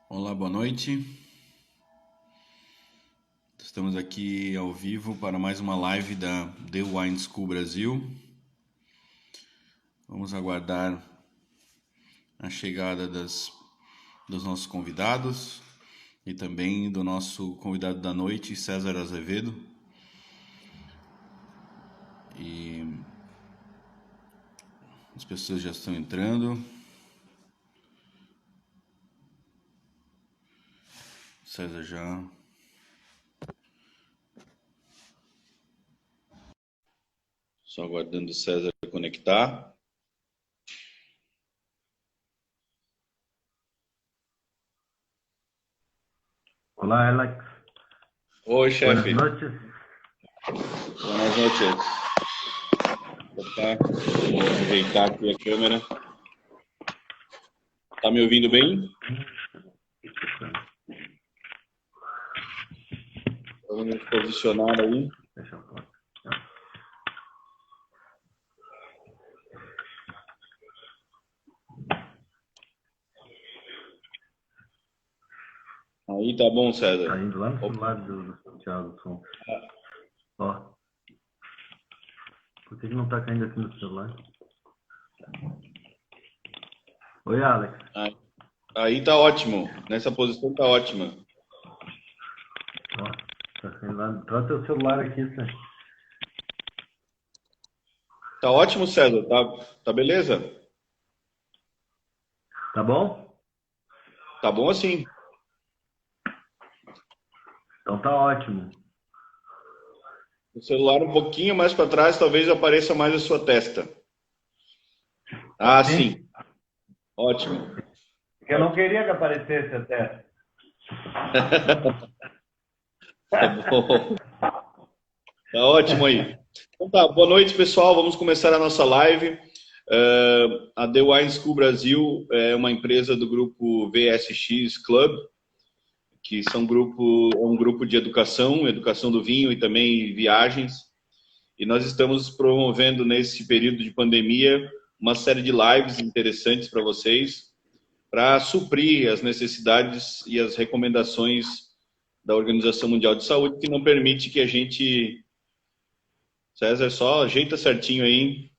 Olá, boa noite. Estamos aqui ao vivo para mais uma live da The Wine School Brasil. Vamos aguardar a chegada dos nossos convidados e também do nosso convidado da noite, César Azevedo. E as pessoas já estão entrando. César já. Só aguardando o César conectar. Hola, Alex. Oi, chefe. Buenas noches. Buenas noches. Vou ajeitar aqui a câmera. Tá me ouvindo bem? Vamos nos posicionar aí. Deixa eu pôr. Aí tá bom, César. Tá indo lá no lado do Thiago do som. Ó. Por que não tá caindo aqui no celular? Oi, Alex. Aí tá ótimo. Nessa posição tá ótima. Ó, tá caindo lá. Troca teu celular aqui, César. Tá ótimo, César. Tá beleza? Tá bom? Tá bom assim. Então tá ótimo. O celular um pouquinho mais para trás, talvez apareça mais a sua testa. Ah, sim. Ótimo. Porque eu não queria que aparecesse até. Tá bom. Tá ótimo aí. Então tá, boa noite, pessoal. Vamos começar a nossa live. A The Wine School Brasil é uma empresa do grupo VSX Club, que é um grupo de educação do vinho e também viagens. E nós estamos promovendo nesse período de pandemia uma série de lives interessantes para vocês, para suprir as necessidades e as recomendações da Organização Mundial de Saúde, que não permite que a gente... César, só ajeita certinho aí.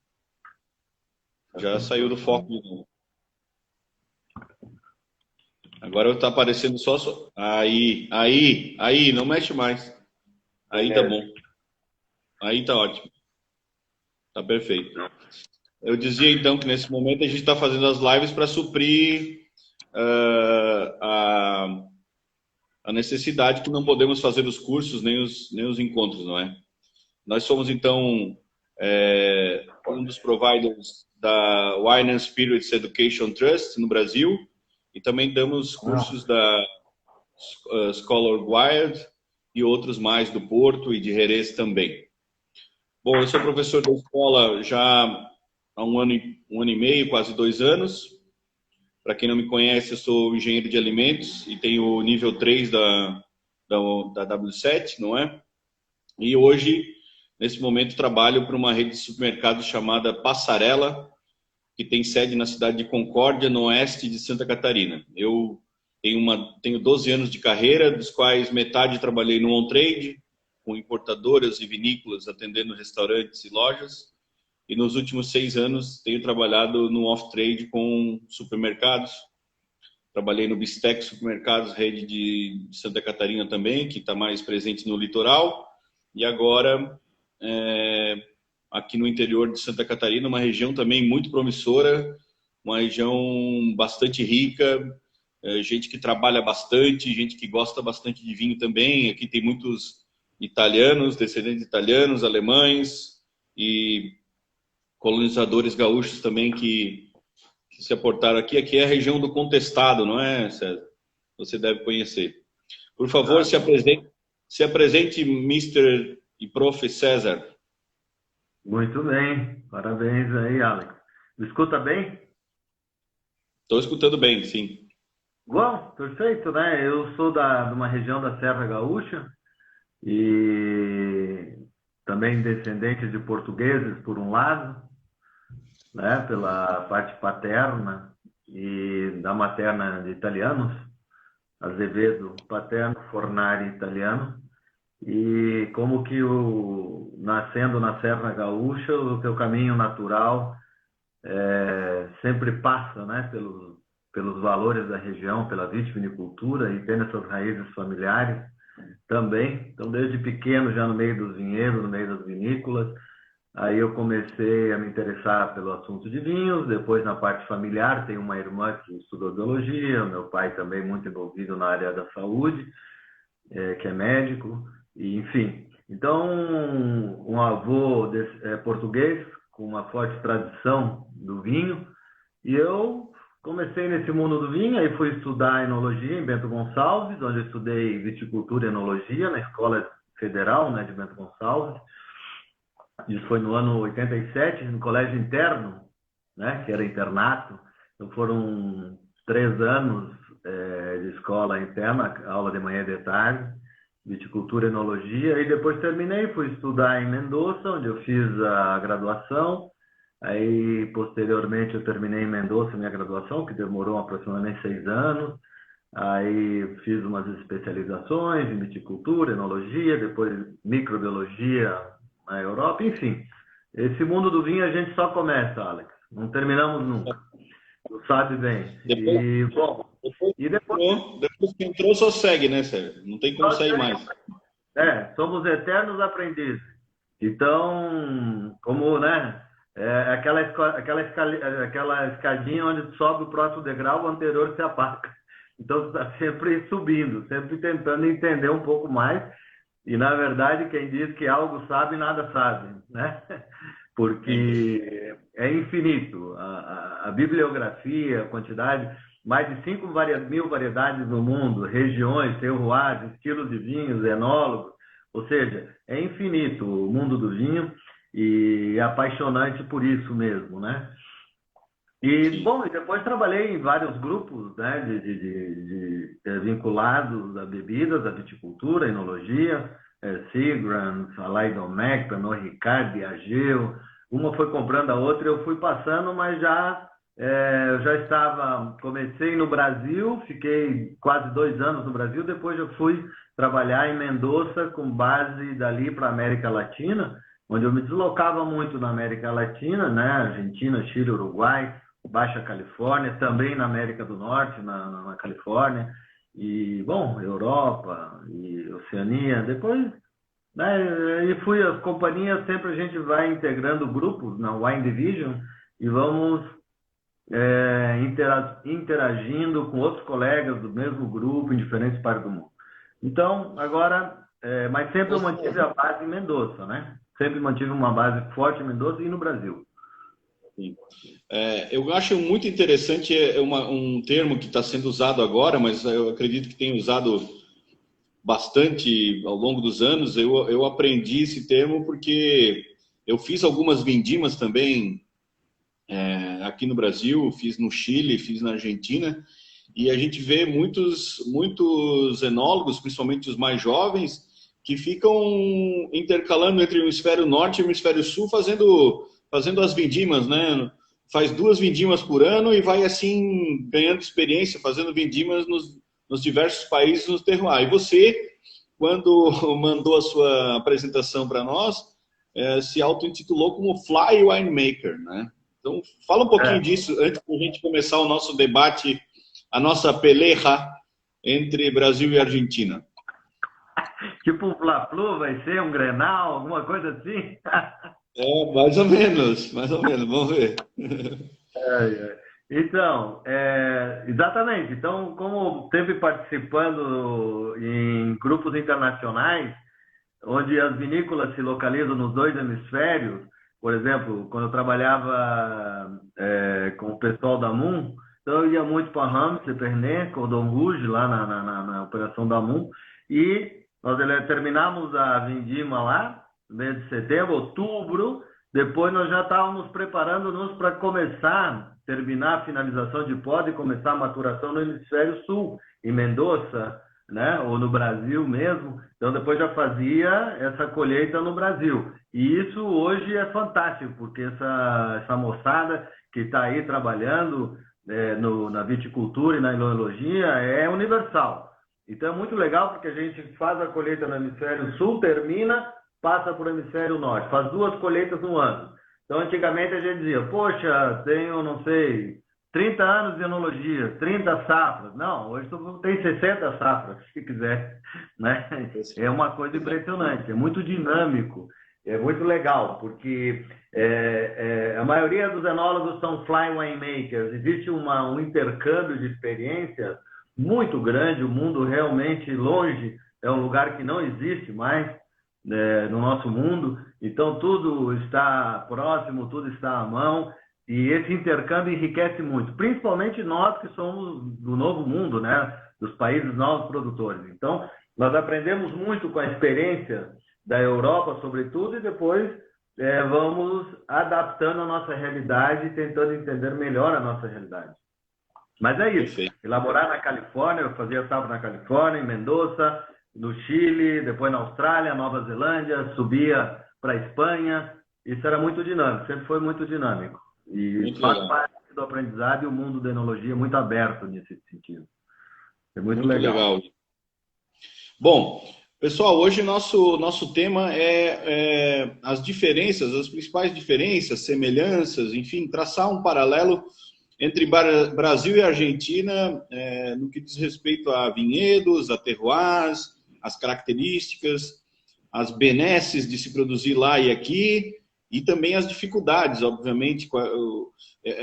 Já saiu do foco de novo. Agora está aparecendo só... Aí, não mexe mais. Aí tá bom. Aí tá ótimo. Tá perfeito. Eu dizia então que nesse momento a gente está fazendo as lives para suprir a necessidade que não podemos fazer os cursos nem os encontros, não é? Nós somos então um dos providers da Wine and Spirits Education Trust no Brasil e também damos cursos da Scholar Wired e outros mais do Porto e de Jerez também. Bom, eu sou professor da escola já há um ano e meio, quase 2 anos. Para quem não me conhece, eu sou engenheiro de alimentos e tenho o nível 3 da W7, não é? E hoje, nesse momento, trabalho para uma rede de supermercados chamada Passarela, que tem sede na cidade de Concórdia, no oeste de Santa Catarina. Eu tenho 12 anos de carreira, dos quais metade trabalhei no on-trade, com importadoras e vinícolas, atendendo restaurantes e lojas. E nos últimos 6 anos tenho trabalhado no off-trade com supermercados. Trabalhei no Bistec Supermercados, rede de Santa Catarina também, que está mais presente no litoral. E agora, aqui no interior de Santa Catarina, uma região também muito promissora, uma região bastante rica, gente que trabalha bastante, gente que gosta bastante de vinho também. Aqui tem muitos italianos, descendentes de italianos, alemães e colonizadores gaúchos também que se aportaram aqui. Aqui é a região do Contestado, não é, César? Você deve conhecer. Por favor, se apresente Mr. e Prof. César. Muito bem. Parabéns aí, Alex. Me escuta bem? Estou escutando bem, sim. Bom, perfeito, né? Eu sou de uma região da Serra Gaúcha e também descendente de portugueses por um lado, né, pela parte paterna e da materna de italianos. Azevedo paterno, Fornari italiano. E como que nascendo na Serra Gaúcha, o teu caminho natural sempre passa, né, pelos valores da região, pela vitivinicultura e tendo essas raízes familiares também. Então, desde pequeno, já no meio dos vinhedos, no meio das vinícolas, aí eu comecei a me interessar pelo assunto de vinhos. Depois, na parte familiar, tenho uma irmã que estudou biologia, meu pai também muito envolvido na área da saúde, que é médico, e, enfim. Então, um avô português, com uma forte tradição do vinho, e eu comecei nesse mundo do vinho, aí fui estudar enologia em Bento Gonçalves, onde eu estudei viticultura e enologia na Escola Federal, né, de Bento Gonçalves. Isso foi no ano 87, no colégio interno, né, que era internato. Então foram 3 anos de escola interna, aula de manhã e de tarde, viticultura e enologia. E depois terminei, fui estudar em Mendoza, onde eu fiz a graduação. Aí, posteriormente, eu terminei em Mendoza minha graduação, que demorou aproximadamente 6 anos. Aí fiz umas especializações em viticultura, enologia, depois microbiologia na Europa, enfim. Esse mundo do vinho a gente só começa, Alex. Não terminamos nunca. Tu sabe bem. Depois, Bom, depois que entrou, só segue, né, Sérgio? Não tem como sair mais. Somos eternos aprendizes. Então, como, né? Aquela escadinha onde sobe o próximo degrau, o anterior se apaga. Então, você está sempre subindo, sempre tentando entender um pouco mais. E, na verdade, quem diz que algo sabe, nada sabe, né? Porque é infinito. A bibliografia, a quantidade, mais de 5 mil variedades no mundo, regiões, terroirs, estilos de vinhos, enólogos. Ou seja, é infinito o mundo do vinho e é apaixonante por isso mesmo, né? E, bom, e depois trabalhei em vários grupos, né, vinculados a bebidas, a viticultura, a enologia, Seagram's, Alaidomec, Pernod Ricard, Diageo. Uma foi comprando a outra, eu fui passando, mas eu já comecei no Brasil, fiquei quase 2 anos no Brasil, depois eu fui trabalhar em Mendoza, com base dali para a América Latina, onde eu me deslocava muito na América Latina, né, Argentina, Chile, Uruguai, Baixa Califórnia, também na América do Norte, na Califórnia, e, bom, Europa e Oceania. Depois, né, e fui as companhias, sempre a gente vai integrando grupos na Wine Division e vamos interagindo com outros colegas do mesmo grupo em diferentes partes do mundo. Então, agora, mas sempre eu mantive a base em Mendoza, né? Sempre mantive uma base forte em Mendoza e no Brasil. Eu acho muito interessante, um termo que está sendo usado agora, mas eu acredito que tem usado bastante ao longo dos anos. Eu aprendi esse termo porque eu fiz algumas vindimas também aqui no Brasil, fiz no Chile, fiz na Argentina, e a gente vê muitos enólogos, principalmente os mais jovens, que ficam intercalando entre o hemisfério norte e o hemisfério sul, fazendo as vindimas, né? Faz 2 vindimas por ano e vai assim ganhando experiência, fazendo vindimas nos diversos países no terroir. E você, quando mandou a sua apresentação para nós, se auto-intitulou como Fly Winemaker, né? Então, fala um pouquinho disso antes de a gente começar o nosso debate, a nossa peleja entre Brasil e Argentina. Tipo um Fla-Flu, vai ser um Grenal, alguma coisa assim? Mais ou menos, vamos ver. Então, exatamente. Então, como sempre participando em grupos internacionais, onde as vinícolas se localizam nos 2 hemisférios, por exemplo, quando eu trabalhava com o pessoal da Moon, então eu ia muito para Ramos, Epernay, Cordon Rouge, lá na operação da Moon, e nós terminamos a vindima lá, mês de setembro, outubro. Depois nós já estávamos preparando-nos para terminar a finalização de poda e começar a maturação no hemisfério sul, em Mendoza, né? Ou no Brasil mesmo. Então depois já fazia essa colheita no Brasil. E isso hoje é fantástico, porque essa moçada que está aí trabalhando na viticultura e na enologia é universal. Então é muito legal porque a gente faz a colheita no hemisfério sul, termina, passa para o hemisfério norte, faz 2 colheitas no ano. Então antigamente a gente dizia, poxa, tenho, não sei, 30 anos de enologia, 30 safras. Não, hoje tu tem 60 safras, se quiser, né? É uma coisa impressionante, é muito dinâmico, é muito legal, porque a maioria dos enólogos são fly winemakers, existe um intercâmbio de experiências muito grande, o mundo realmente longe, é um lugar que não existe mais no nosso mundo, então tudo está próximo, tudo está à mão, e esse intercâmbio enriquece muito, principalmente nós que somos do novo mundo, né? Dos países novos produtores. Então, nós aprendemos muito com a experiência da Europa, sobretudo, e depois vamos adaptando a nossa realidade, tentando entender melhor a nossa realidade. Mas é isso, Perfeito. Elaborar na Califórnia, eu fazia safra na Califórnia, em Mendoza, no Chile, depois na Austrália, Nova Zelândia, subia para a Espanha, isso era muito dinâmico, sempre foi muito dinâmico. E faz parte do aprendizado e o mundo da enologia é muito aberto nesse sentido. É muito legal. Bom, pessoal, hoje nosso tema é as diferenças, as principais diferenças, semelhanças, enfim, traçar um paralelo entre Brasil e Argentina no que diz respeito a vinhedos, a terroirs, as características, as benesses de se produzir lá e aqui, e também as dificuldades, obviamente.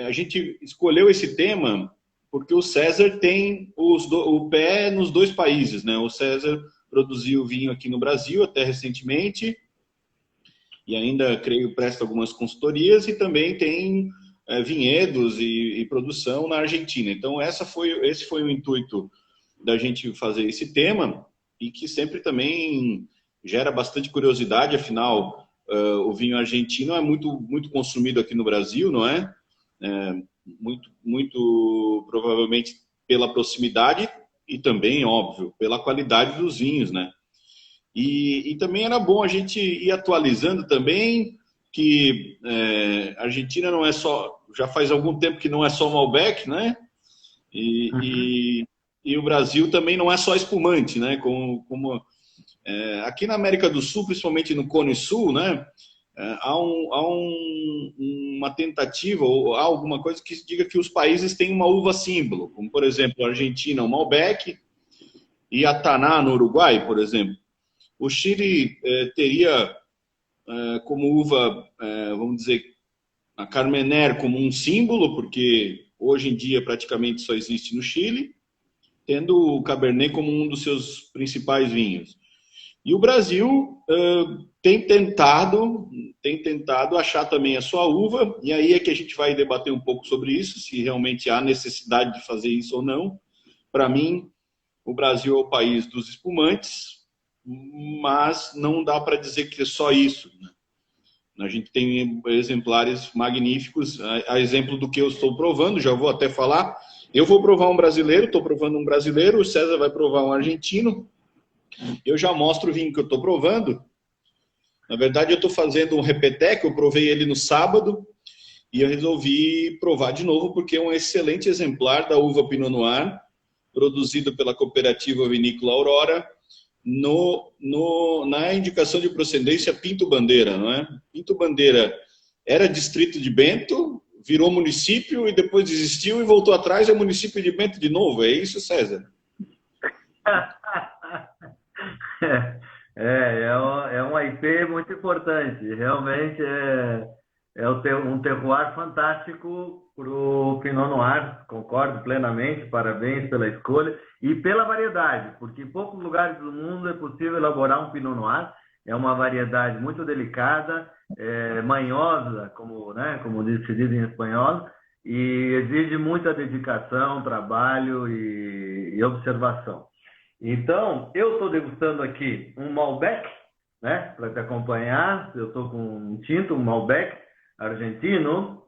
A gente escolheu esse tema porque o César tem o pé nos 2 países, né? O César produziu vinho aqui no Brasil até recentemente, e ainda, creio, presta algumas consultorias, e também tem vinhedos e produção na Argentina. Então, esse foi o intuito da gente fazer esse tema, e que sempre também gera bastante curiosidade, afinal, o vinho argentino é muito consumido aqui no Brasil, não é? Muito provavelmente pela proximidade e também, óbvio, pela qualidade dos vinhos, né? E também era bom a gente ir atualizando também que a Argentina não é só, já faz algum tempo que não é só Malbec, né? E o Brasil também não é só espumante, né? Aqui na América do Sul, principalmente no Cone Sul, né? Há uma tentativa, ou há alguma coisa que diga que os países têm uma uva símbolo, como, por exemplo, a Argentina, o Malbec, e a Taná, no Uruguai, por exemplo. O Chile teria como uva, vamos dizer, a Carmener como um símbolo, porque hoje em dia praticamente só existe no Chile, tendo o Cabernet como um dos seus principais vinhos. E o Brasil tem tentado achar também a sua uva, e aí é que a gente vai debater um pouco sobre isso, se realmente há necessidade de fazer isso ou não. Para mim, o Brasil é o país dos espumantes, mas não dá para dizer que é só isso, né? A gente tem exemplares magníficos, a exemplo do que eu estou provando, já vou até falar. Eu vou provar um brasileiro, estou provando um brasileiro, o César vai provar um argentino. Eu já mostro o vinho que eu estou provando. Na verdade, eu estou fazendo um repeteco, eu provei ele no sábado e eu resolvi provar de novo porque é um excelente exemplar da uva Pinot Noir, produzido pela cooperativa vinícola Aurora, na indicação de procedência Pinto Bandeira, não é? Pinto Bandeira era distrito de Bento, virou município e depois desistiu e voltou atrás, é município de Bento de novo. É isso, César? É uma IP muito importante. Realmente um terroir fantástico para o Pinot Noir. Concordo plenamente. Parabéns pela escolha e pela variedade, porque em poucos lugares do mundo é possível elaborar um Pinot Noir. É uma variedade muito delicada, manhosa, como se diz em espanhol, e exige muita dedicação, trabalho e observação. Então, eu estou degustando aqui um Malbec, né, para te acompanhar. Eu estou com um tinto, um Malbec argentino,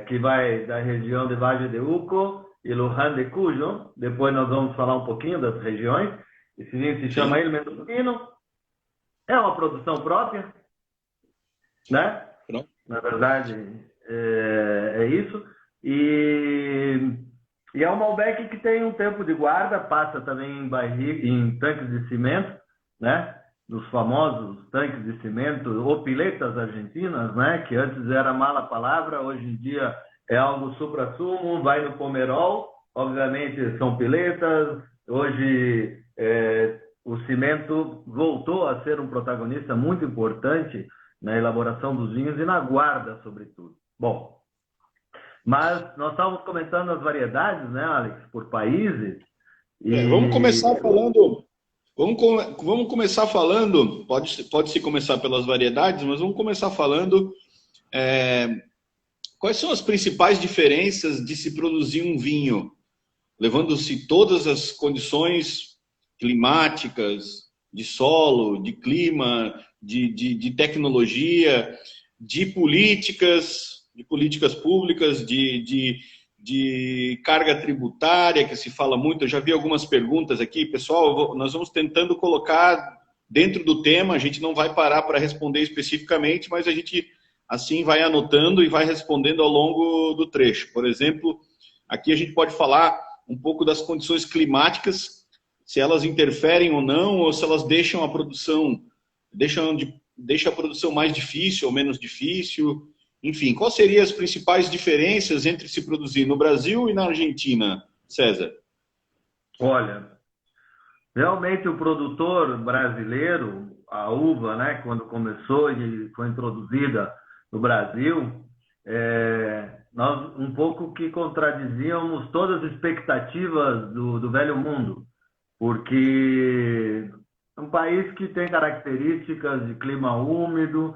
que vai da região de Valle de Uco e Luján de Cuyo. Depois nós vamos falar um pouquinho das regiões. Esse vinho se chama Il Mendocino. É uma produção própria, né? Na verdade, é isso. E é um Malbec que tem um tempo de guarda, passa também em tanques de cimento, né? Nos famosos tanques de cimento, ou piletas argentinas, né? Que antes era mala palavra, hoje em dia é algo supra-sumo, vai no pomerol, obviamente são piletas. Hoje o cimento voltou a ser um protagonista muito importante na elaboração dos vinhos e na guarda, sobretudo. Bom, mas nós estávamos comentando as variedades, né, Alex, por países. Vamos começar falando. Vamos começar falando. Pode-se começar pelas variedades, mas vamos começar falando quais são as principais diferenças de se produzir um vinho, levando-se todas as condições climáticas, de solo, de clima, de tecnologia, de políticas públicas, de carga tributária, que se fala muito. Eu já vi algumas perguntas aqui. Pessoal, nós vamos tentando colocar dentro do tema, a gente não vai parar para responder especificamente, mas a gente assim vai anotando e vai respondendo ao longo do trecho. Por exemplo, aqui a gente pode falar um pouco das condições climáticas, se elas interferem ou não, ou se elas deixam a produção, deixa a produção mais difícil ou menos difícil. Enfim, quais seriam as principais diferenças entre se produzir no Brasil e na Argentina, César? Olha, realmente o produtor brasileiro, a uva, né, quando começou e foi introduzida no Brasil, nós um pouco que contradizíamos todas as expectativas do velho mundo, porque é um país que tem características de clima úmido,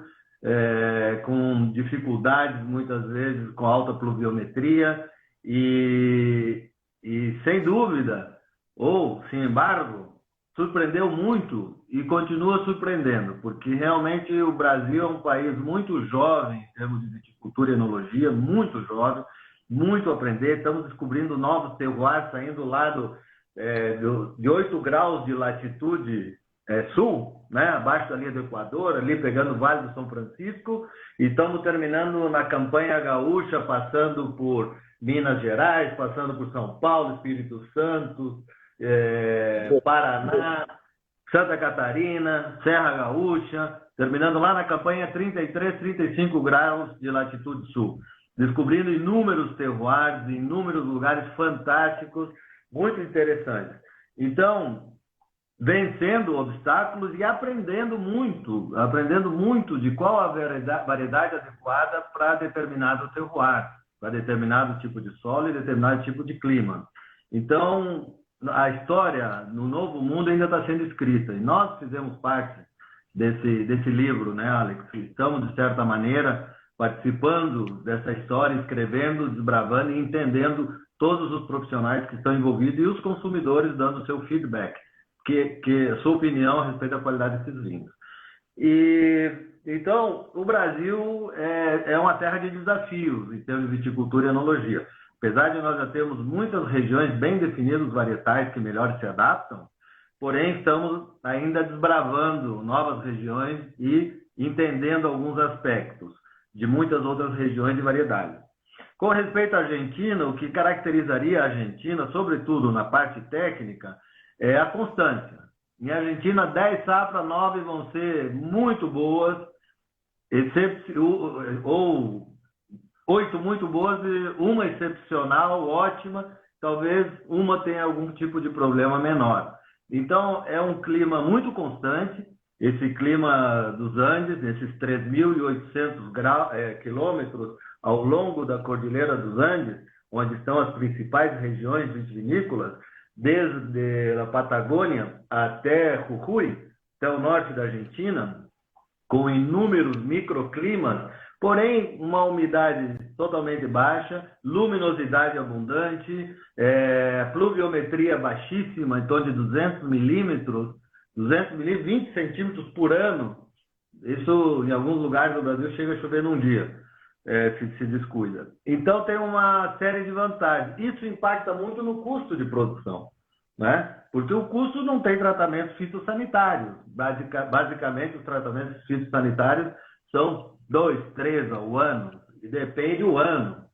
com dificuldades muitas vezes com alta pluviometria e sem dúvida, ou sem embargo, surpreendeu muito e continua surpreendendo, porque realmente o Brasil é um país muito jovem em termos de viticultura e enologia, muito jovem, muito a aprender. Estamos descobrindo novos terroirs, saindo lá de 8 graus de latitude sul, né, abaixo da linha do Equador, ali pegando o Vale do São Francisco, e estamos terminando na campanha gaúcha, passando por Minas Gerais, passando por São Paulo, Espírito Santo, Paraná, Santa Catarina, Serra Gaúcha, terminando lá na campanha 33, 35 graus de latitude sul, descobrindo inúmeros terroirs, inúmeros lugares fantásticos, muito interessantes. Então, vencendo obstáculos e aprendendo muito de qual a variedade adequada para determinado terroir, para determinado tipo de solo e determinado tipo de clima. Então, a história no Novo Mundo ainda está sendo escrita, e nós fizemos parte desse livro, né, Alex? Estamos, de certa maneira, participando dessa história, escrevendo, desbravando e entendendo todos os profissionais que estão envolvidos e os consumidores dando seu feedback, que a sua opinião a respeito da qualidade desses vinhos. Então, o Brasil é uma terra de desafios em termos de viticultura e enologia. Apesar de nós já termos muitas regiões bem definidas, varietais que melhor se adaptam, porém estamos ainda desbravando novas regiões e entendendo alguns aspectos de muitas outras regiões de variedade. Com respeito à Argentina, o que caracterizaria a Argentina, sobretudo na parte técnica, é a constância. Em Argentina, 10 safras, 9 vão ser muito boas, ou 8 muito boas e uma excepcional, ótima, talvez uma tenha algum tipo de problema menor. Então, é um clima muito constante, esse clima dos Andes, esses 3.800 quilômetros ao longo da Cordilheira dos Andes, onde estão as principais regiões vitivinícolas, desde a Patagônia até Jujuy, até o norte da Argentina, com inúmeros microclimas, porém uma umidade totalmente baixa, luminosidade abundante, pluviometria baixíssima, em torno de 200 milímetros, 20 centímetros por ano. Isso, em alguns lugares do Brasil, chega a chover num dia, se descuida. Então, tem uma série de vantagens. Isso impacta muito no custo de produção, né? Porque o custo não tem tratamentos fitossanitários. Basicamente, os tratamentos fitossanitários são 2, 3 ao ano, e depende do ano.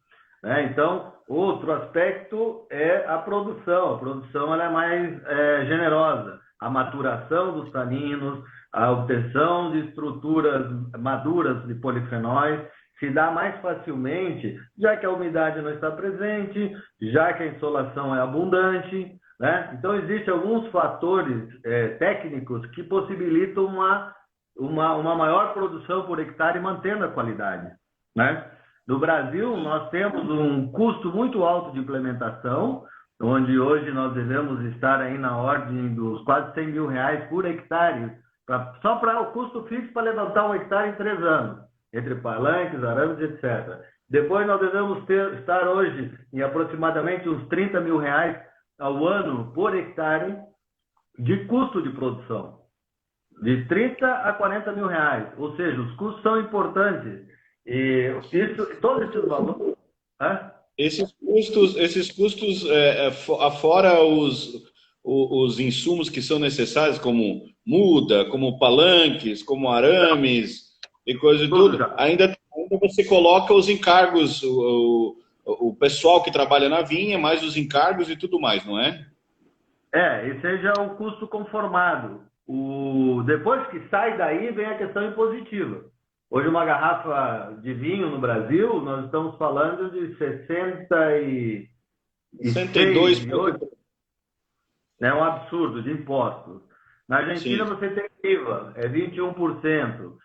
né? Então, outro aspecto é a produção. A produção ela é mais generosa. A maturação dos taninos, a obtenção de estruturas maduras de polifenóis se dá mais facilmente, já que a umidade não está presente, já que a insolação é abundante, né? Então, existem alguns fatores técnicos que possibilitam uma maior produção por hectare mantendo a qualidade, né? No Brasil, nós temos um custo muito alto de implementação, onde hoje nós devemos estar aí na ordem dos quase 100 mil reais por hectare, só para o custo fixo para levantar um hectare em 3 anos, entre palanques, arames, etc. Depois nós devemos estar hoje em aproximadamente uns 30 mil reais ao ano por hectare de custo de produção, de 30 a 40 mil reais, ou seja, os custos são importantes. E todos esses valores... Esses custos afora os insumos que são necessários, como muda, como palanques, como arames e coisa e tudo, ainda você coloca os encargos, o pessoal que trabalha na vinha, mais os encargos e tudo mais, não é? Esse já é o custo conformado. Depois que sai daí, vem a questão impositiva. Hoje, uma garrafa de vinho no Brasil, nós estamos falando de 62 é um absurdo de impostos. Na Argentina, sim, você tem IVA, 21%.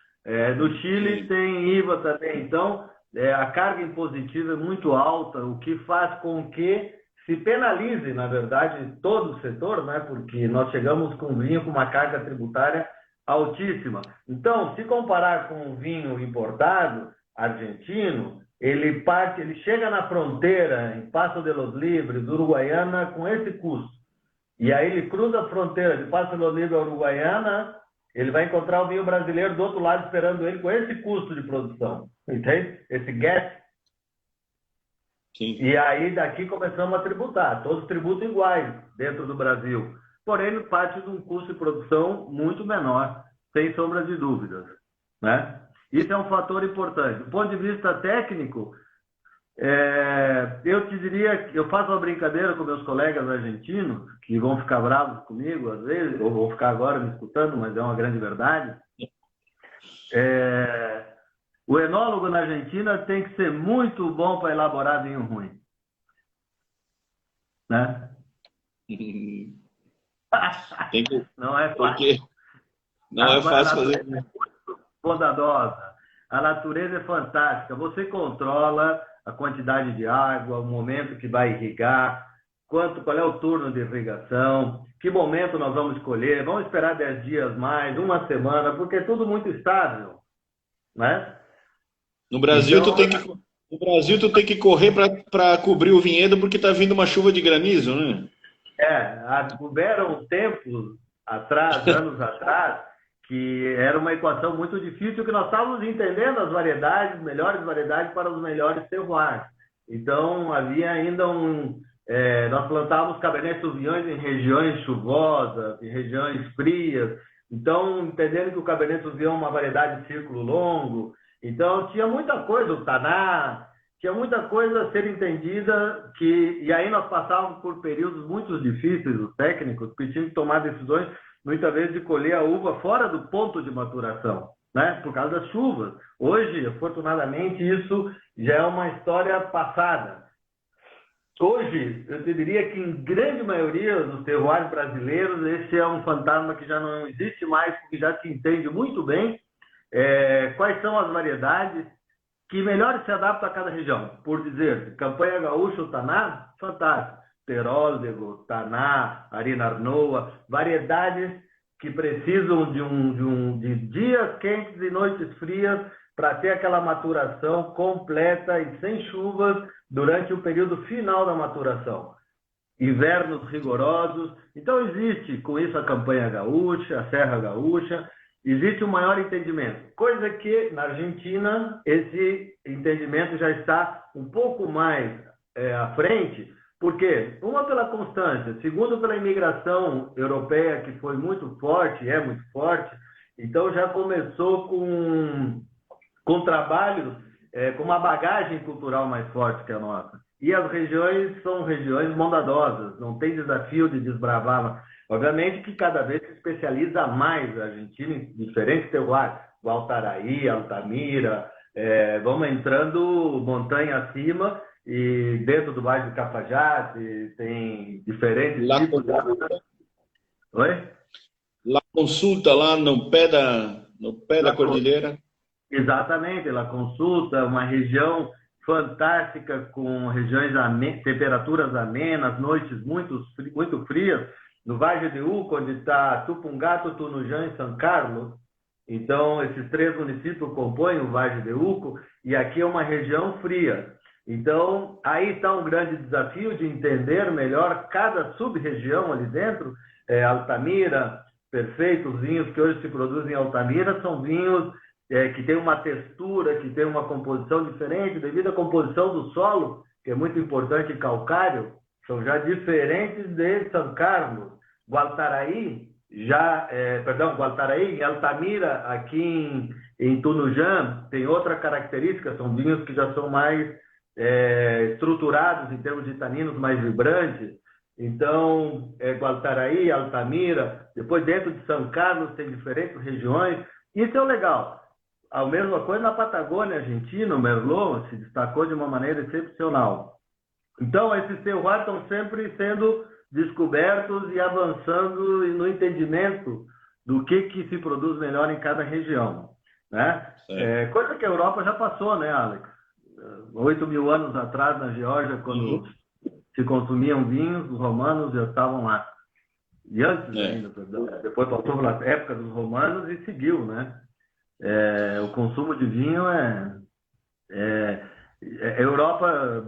No Chile, sim, tem IVA também. Então, a carga impositiva é muito alta, o que faz com que se penalize, na verdade, todo o setor, né? Porque nós chegamos com vinho com uma carga tributária altíssima. Então, se comparar com o vinho importado argentino, ele chega na fronteira, em Paso de los Libres, Uruguaiana, com esse custo. E aí ele cruza a fronteira de Paso de los Libres a Uruguaiana, ele vai encontrar o vinho brasileiro do outro lado esperando ele com esse custo de produção. Entende? Esse gap. Sim. E aí daqui começamos a tributar. Todos tributam iguais dentro do Brasil. Porém, parte de um custo de produção muito menor, sem sombra de dúvidas, né? Isso é um fator importante. Do ponto de vista técnico, eu te diria que eu faço uma brincadeira com meus colegas argentinos, que vão ficar bravos comigo às vezes, ou vão ficar agora me escutando, mas é uma grande verdade. O enólogo na Argentina tem que ser muito bom para elaborar vinho ruim, né? Não é fácil. Não é fácil fazer. É muito bondadosa. A natureza é fantástica. Você controla a quantidade de água, o momento que vai irrigar, qual é o turno de irrigação, que momento nós vamos escolher, vamos esperar 10 dias mais, uma semana, porque é tudo muito estável, né? No Brasil, então, tu tem que correr para cobrir o vinhedo porque está vindo uma chuva de granizo, né? Houveram tempos atrás, anos atrás, que era uma equação muito difícil, que nós estávamos entendendo as variedades, melhores variedades para os melhores terroirs. Então, havia ainda nós plantávamos Cabernet Sauvignons em regiões chuvosas, em regiões frias. Então, entendendo que o Cabernet Sauvignon é uma variedade de círculo longo. Então, tinha muita coisa, o Taná, tinha muita coisa a ser entendida, e aí nós passávamos por períodos muito difíceis, os técnicos, porque tinham que tomar decisões, muitas vezes, de colher a uva fora do ponto de maturação, né? Por causa das chuvas. Hoje, afortunadamente, isso já é uma história passada. Hoje, eu te diria que em grande maioria dos terroirs brasileiros, esse é um fantasma que já não existe mais, porque já se entende muito bem quais são as variedades que melhor se adaptam a cada região. Por dizer, Campanha Gaúcha, o Taná, fantástico. Teróldego, Taná, Arina Arnoa, variedades que precisam de dias quentes e noites frias para ter aquela maturação completa e sem chuvas durante o período final da maturação. Invernos rigorosos. Então existe com isso a Campanha Gaúcha, a Serra Gaúcha, existe um maior entendimento. Coisa que na Argentina esse entendimento já está um pouco mais à frente. Por quê? Uma, pela constância. Segundo, pela imigração europeia, que foi muito forte, é muito forte. Então, já começou com trabalhos com uma bagagem cultural mais forte que a nossa. E as regiões são regiões bondadosas, não tem desafio de desbravar. Obviamente que cada vez se especializa mais a Argentina em diferentes terroirs, Gualtaraí, Altamira, vamos entrando montanha acima e dentro do Vale do Cafajate tem diferentes tipos de... Oi? La Consulta, lá no pé da cordilheira. Exatamente, La Consulta, uma região fantástica, com regiões temperaturas amenas, noites muito frias, no Vale de Uco, onde está Tupungato, Tunujã e São Carlos. Então, esses 3 municípios compõem o Vale de Uco, e aqui é uma região fria. Então, aí está um grande desafio de entender melhor cada sub-região ali dentro. Altamira, perfeito, os vinhos que hoje se produzem em Altamira são vinhos que têm uma textura, que têm uma composição diferente, devido à composição do solo, que é muito importante, calcário, são já diferentes de São Carlos. Gualtaraí, Gualtaraí, Altamira, aqui em Tunujã, tem outra característica, são vinhos que já são mais estruturados em termos de taninos, mais vibrantes. Então, Gualtaraí, Altamira, depois dentro de São Carlos tem diferentes regiões. Isso é o legal. A mesma coisa na Patagônia Argentina, o Merlot se destacou de uma maneira excepcional. Então, esses terroirs estão sempre sendo descobertos e avançando no entendimento do que se produz melhor em cada região, né? Coisa que a Europa já passou, né, Alex? 8.000 anos atrás, na Geórgia, quando se consumiam vinhos, os romanos já estavam lá. E antes ainda, depois passou pela época dos romanos e seguiu, né? O consumo de vinho Europa,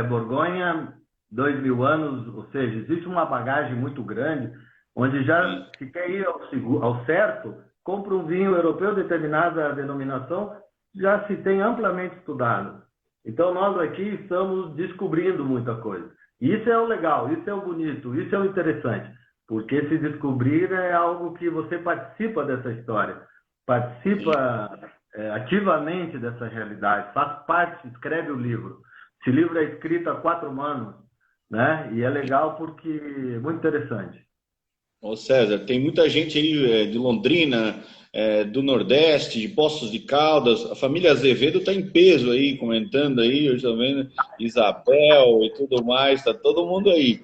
Borgonha, 2.000 anos, ou seja, existe uma bagagem muito grande, onde já se quer ir ao certo, compra um vinho europeu de determinada denominação, já se tem amplamente estudado. Então, nós aqui estamos descobrindo muita coisa. E isso é o legal, isso é o bonito, isso é o interessante, porque se descobrir é algo que você participa dessa história, participa ativamente dessa realidade, faz parte, escreve o livro. Esse livro é escrito a 4 manos, né? E é legal porque é muito interessante. Ô César, tem muita gente aí de Londrina, do Nordeste, de Poços de Caldas. A família Azevedo está em peso aí, comentando aí, eu estou vendo Isabel e tudo mais, está todo mundo aí.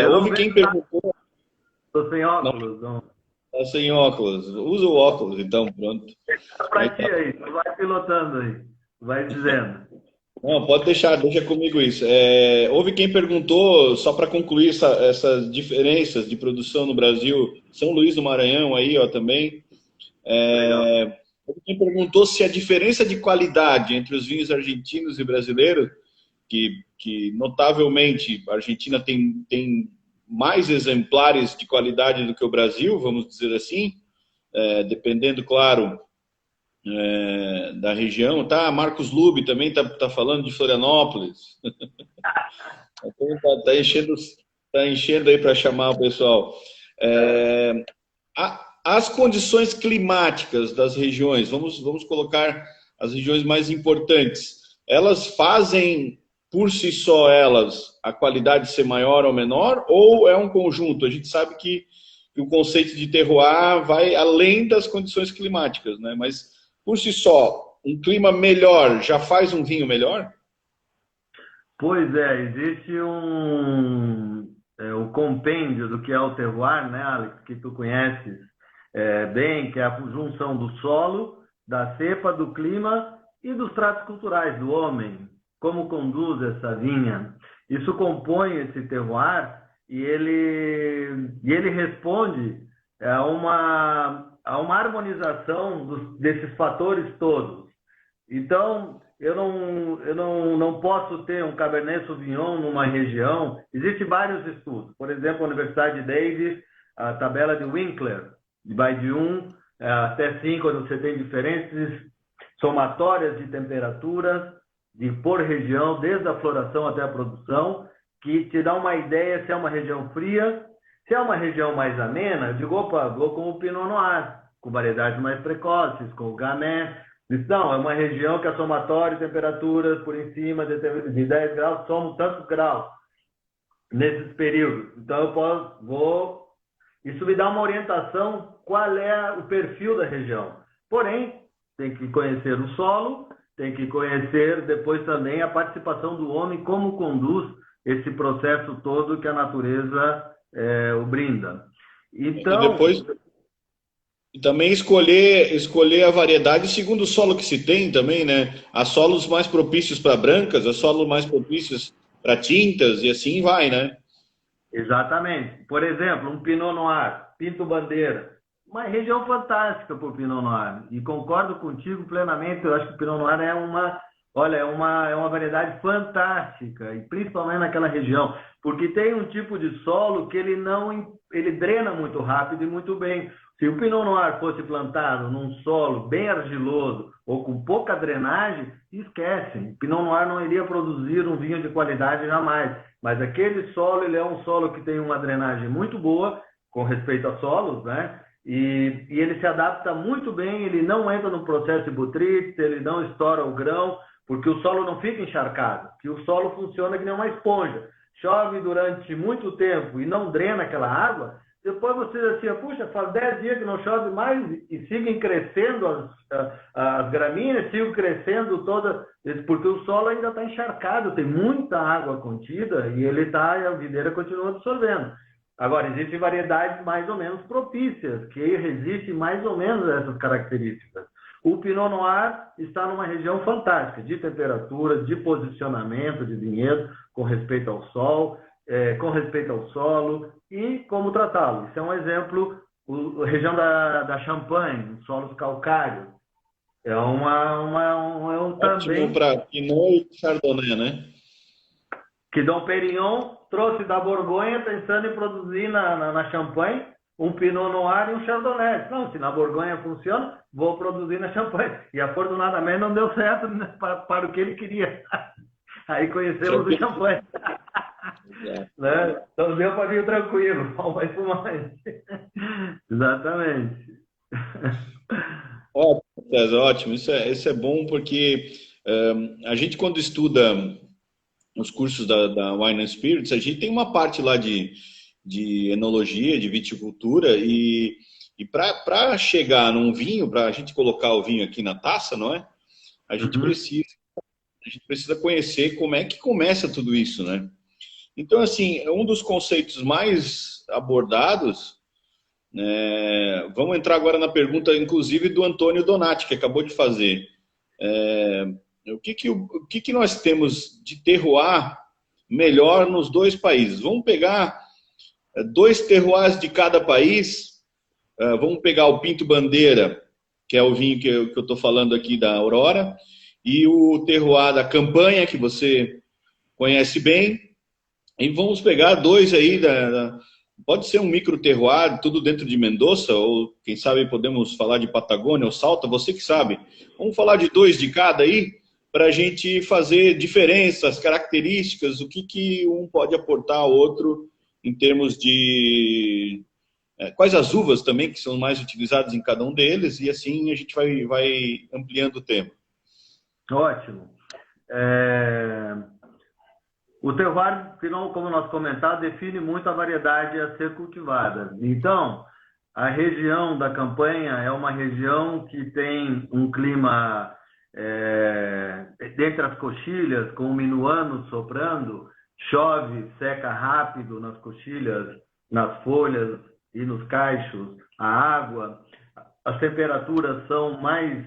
Houve quem perguntou... Estou sem óculos, não. Está sem óculos. Usa o óculos, então, pronto. Para ti aí, vai pilotando aí, vai dizendo. Não, pode deixar, deixa comigo isso. Houve quem perguntou, só para concluir essas diferenças de produção no Brasil, São Luís do Maranhão aí, ó, também. Houve quem perguntou se a diferença de qualidade entre os vinhos argentinos e brasileiros, que notavelmente a Argentina tem mais exemplares de qualidade do que o Brasil, vamos dizer assim, dependendo, claro, da região, tá? Marcos Lube também tá falando de Florianópolis. Então, tá enchendo aí para chamar o pessoal. As condições climáticas das regiões, vamos colocar as regiões mais importantes, elas fazem por si só a qualidade ser maior ou menor, ou é um conjunto? A gente sabe que o conceito de terroir vai além das condições climáticas, né? Mas por si só, um clima melhor já faz um vinho melhor? Pois existe o compêndio do que é o terroir, né, Alex, que tu conheces bem, que é a junção do solo, da cepa, do clima e dos tratos culturais do homem, como conduz essa vinha. Isso compõe esse terroir e ele responde a uma harmonização desses fatores todos. Então, eu não posso ter um Cabernet Sauvignon numa região. Existem vários estudos. Por exemplo, a Universidade de Davis, a tabela de Winkler, vai de 1 até 5, onde você tem diferentes somatórias de temperaturas por região, desde a floração até a produção, que te dá uma ideia se é uma região fria. Se é uma região mais amena, eu digo, opa, vou com o Pinot Noir, com variedades mais precoces, com o Gamay. Disse, não, é uma região que a somatória de temperaturas por em cima de 10 graus somam tantos graus nesses períodos. Então isso me dá uma orientação qual é o perfil da região. Porém, tem que conhecer o solo, tem que conhecer depois também a participação do homem, como conduz esse processo todo que a natureza o brinda. E Então, depois também escolher a variedade segundo o solo que se tem também, né? Há solos mais propícios para brancas, há solos mais propícios para tintas e assim vai, né? exatamente. Por exemplo, um Pinot Noir, Pinto Bandeira, uma região fantástica para o Pinot Noir. E concordo contigo plenamente. Eu acho que o Pinot Noir é uma variedade fantástica, e principalmente naquela região, porque tem um tipo de solo que ele drena muito rápido e muito bem. Se o Pinot Noir fosse plantado num solo bem argiloso ou com pouca drenagem, esquece. O Pinot Noir não iria produzir um vinho de qualidade jamais. Mas aquele solo, ele é um solo que tem uma drenagem muito boa, com respeito a solos, né? E ele se adapta muito bem, ele não entra no processo de botrytis, ele não estoura o grão, porque o solo não fica encharcado, que o solo funciona que nem uma esponja. Chove durante muito tempo e não drena aquela água, depois você diz assim, puxa, faz 10 dias que não chove mais e seguem crescendo as gramíneas, sigam crescendo todas, porque o solo ainda está encharcado, tem muita água contida e a videira continua absorvendo. Agora, existem variedades mais ou menos propícias, que resistem mais ou menos a essas características. O Pinot Noir está numa região fantástica, de temperatura, de posicionamento de vinhedo, com respeito ao sol, com respeito ao solo e como tratá-lo. Isso é um exemplo, a região da Champagne, solos calcários. É um Ótimo também para Pinot e Chardonnay, né? que Dom Perignon trouxe da Borgonha pensando em produzir na Champagne um Pinot Noir e um Chardonnay. Não, se na Borgonha funciona, vou produzir na Champagne. E afortunadamente não deu certo, né, para o que ele queria. Aí conhecemos o Champagne. Né? Então deu para vir tranquilo, mais fumante. Exatamente. Ótimo, César, ótimo. Isso é bom porque a gente, quando estuda os cursos da Wine and Spirits, a gente tem uma parte lá de enologia, de viticultura, e para chegar num vinho, para a gente colocar o vinho aqui na taça, não é? A gente precisa conhecer como é que começa tudo isso, né? Então, assim, um dos conceitos mais abordados, vamos entrar agora na pergunta, inclusive, do Antônio Donati, que acabou de fazer. O que nós temos de terroir melhor nos dois países? Vamos pegar 2 terroirs de cada país. Vamos pegar o Pinto Bandeira, que é o vinho que eu estou falando aqui da Aurora, e o terroir da Campanha, que você conhece bem. E vamos pegar 2 aí, pode ser um micro terroir, tudo dentro de Mendoza, ou quem sabe podemos falar de Patagônia ou Salta, você que sabe. Vamos falar de 2 de cada aí, para a gente fazer diferenças, características, o que um pode aportar ao outro em termos de quais as uvas também que são mais utilizadas em cada um deles, e assim a gente vai ampliando o tema. Ótimo. O terroir, como nós comentamos, define muito a variedade a ser cultivada. Então, a região da Campanha é uma região que tem um clima dentre as coxilhas, com o minuano soprando, chove, seca rápido nas coxilhas, nas folhas e nos cachos, a água. As temperaturas são mais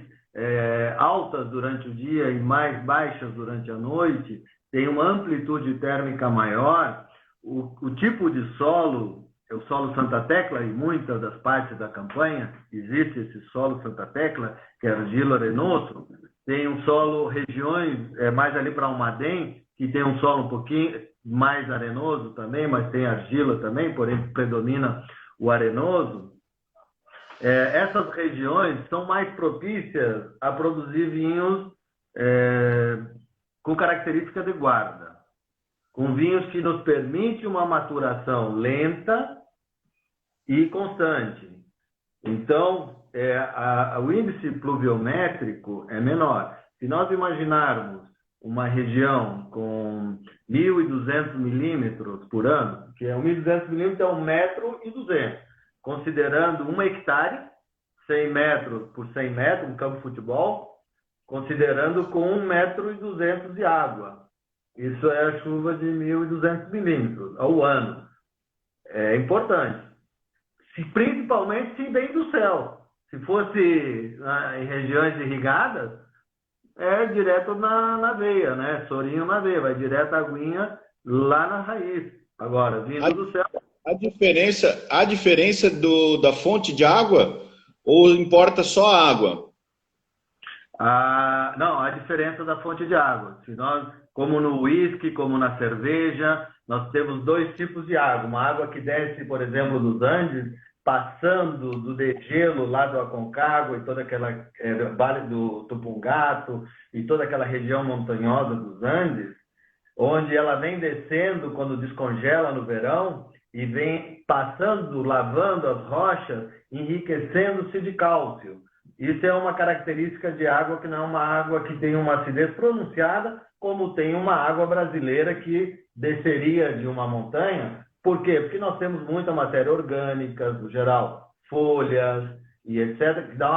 altas durante o dia e mais baixas durante a noite, tem uma amplitude térmica maior. O tipo de solo é o solo Santa Tecla, e muitas das partes da Campanha existe esse solo Santa Tecla, que é argilo arenoso. Tem um solo, regiões mais ali para Almaden, que tem um solo um pouquinho mais arenoso também, mas tem argila também, porém predomina o arenoso. Essas regiões são mais propícias a produzir vinhos com característica de guarda, com vinhos que nos permitem uma maturação lenta e constante. Então, o índice pluviométrico é menor. Se nós imaginarmos uma região com 1.200 milímetros por ano, que é 1.200 milímetros é 1,2 m, considerando 1 hectare, 100 metros por 100 metros, um campo de futebol, considerando com 1,2 m de água. Isso é a chuva de 1.200 milímetros ao ano. É importante. Principalmente se vem do céu. Se fosse em regiões irrigadas, é direto na veia, né? Sorinho na veia, vai direto a aguinha lá na raiz. Agora, vindo do céu. A diferença da fonte de água ou importa só a água? Não, a diferença da fonte de água. Se nós, como no uísque, como na cerveja, nós temos dois tipos de água. Uma água que desce, por exemplo, dos Andes, passando do degelo lá do Aconcagua e toda aquela vale do Tupungato e toda aquela região montanhosa dos Andes, onde ela vem descendo quando descongela no verão e vem passando, lavando as rochas, enriquecendo-se de cálcio. Isso é uma característica de água que não é uma água que tem uma acidez pronunciada, como tem uma água brasileira que desceria de uma montanha. Por quê? Porque nós temos muita matéria orgânica, no geral, folhas e etc., que dá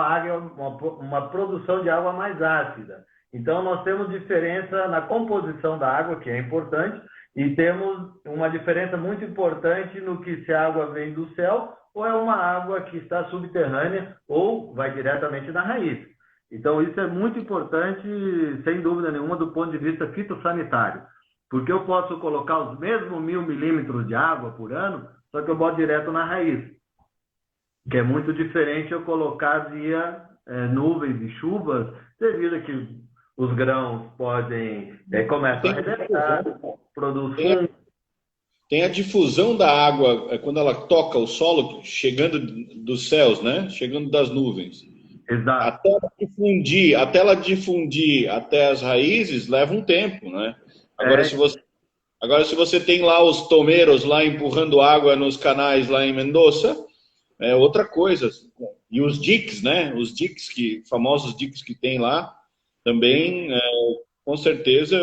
uma produção de água mais ácida. Então, nós temos diferença na composição da água, que é importante, e temos uma diferença muito importante no que se a água vem do céu ou é uma água que está subterrânea ou vai diretamente na raiz. Então, isso é muito importante, sem dúvida nenhuma, do ponto de vista fitossanitário. Porque eu posso colocar os mesmos 1.000 milímetros de água por ano, só que eu boto direto na raiz. Que é muito diferente eu colocar via nuvens e chuvas, devido a que os grãos podem começar a arrebentar, produz fungo. Tem a difusão da água quando ela toca o solo, chegando dos céus, né? Chegando das nuvens. Exato. Até ela difundir até as raízes, leva um tempo, né? Agora, se você tem lá os tomeiros lá empurrando água nos canais lá em Mendoza, é outra coisa. E os diques, né? Os diques, famosos diques que tem lá, também, com certeza,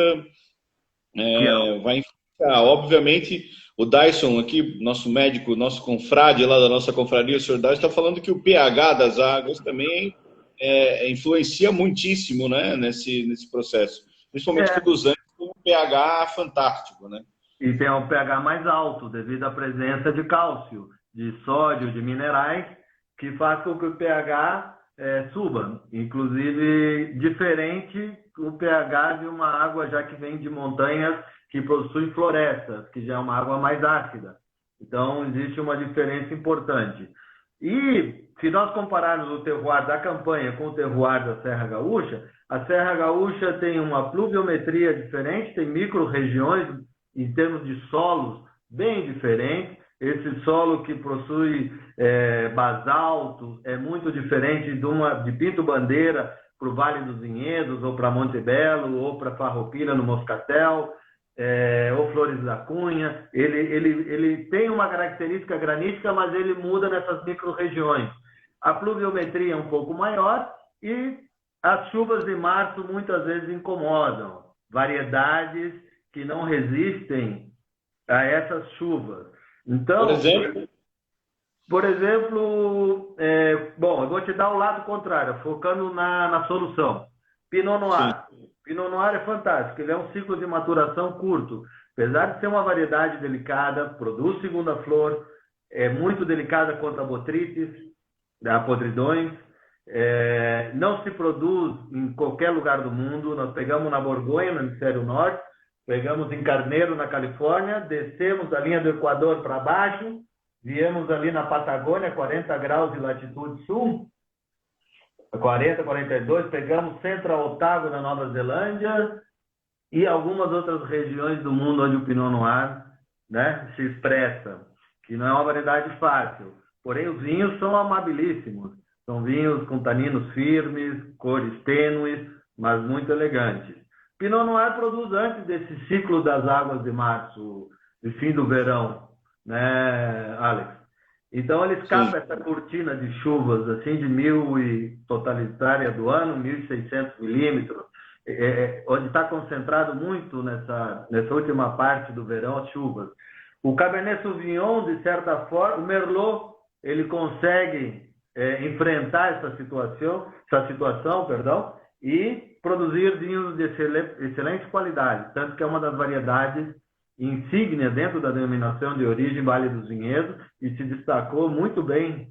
vai influenciar. Obviamente, o Dyson aqui, nosso médico, nosso confrade lá da nossa confraria, o Sr. Dyson, está falando que o pH das águas também influencia muitíssimo, né, nesse processo. Principalmente que dos Andes tem um pH fantástico, né? E tem um pH mais alto, devido à presença de cálcio, de sódio, de minerais, que faz com que o pH suba. Inclusive, diferente o pH de uma água já que vem de montanhas que possuem florestas, que já é uma água mais ácida. Então, existe uma diferença importante. E, se nós compararmos o terroir da campanha com o terroir da Serra Gaúcha, a Serra Gaúcha tem uma pluviometria diferente, tem micro-regiões em termos de solos bem diferentes. Esse solo que possui basalto é muito diferente de Pinto Bandeira para o Vale dos Vinhedos, ou para Monte Belo, ou para Farroupilha, no Moscatel, ou Flores da Cunha. Ele tem uma característica granítica, mas ele muda nessas micro-regiões. A pluviometria é um pouco maior e as chuvas de março muitas vezes incomodam. Variedades que não resistem a essas chuvas. Então, por exemplo, bom, eu vou te dar o lado contrário, focando na solução. Pinot Noir. Sim. Pinot Noir é fantástico, ele é um ciclo de maturação curto. Apesar de ser uma variedade delicada, produz segunda flor, é muito delicada contra botrites, podridões, não se produz em qualquer lugar do mundo. Nós pegamos na Borgonha, no hemisfério norte, pegamos em Carneiro, na Califórnia, descemos da linha do Equador para baixo, viemos ali na Patagônia, 40 graus de latitude sul, 40, 42, pegamos Central Otago, na Nova Zelândia, e algumas outras regiões do mundo onde o Pinot Noir, né, se expressa, que não é uma variedade fácil. Porém, os vinhos são amabilíssimos. São vinhos com taninos firmes, cores tênues, mas muito elegantes. Pinot Noir produz antes desse ciclo das águas de março, de fim do verão, né, Alex? Então, ele sim, escapa essa cortina de chuvas, assim, de 1.000 e totalitária do ano, 1.600 milímetros, onde está concentrado muito nessa última parte do verão as chuvas. O Cabernet Sauvignon, de certa forma, o Merlot, ele consegue enfrentar essa situação, perdão, e produzir vinhos de excelente qualidade, tanto que é uma das variedades insígnia dentro da denominação de origem Vale dos Vinhedos e se destacou muito bem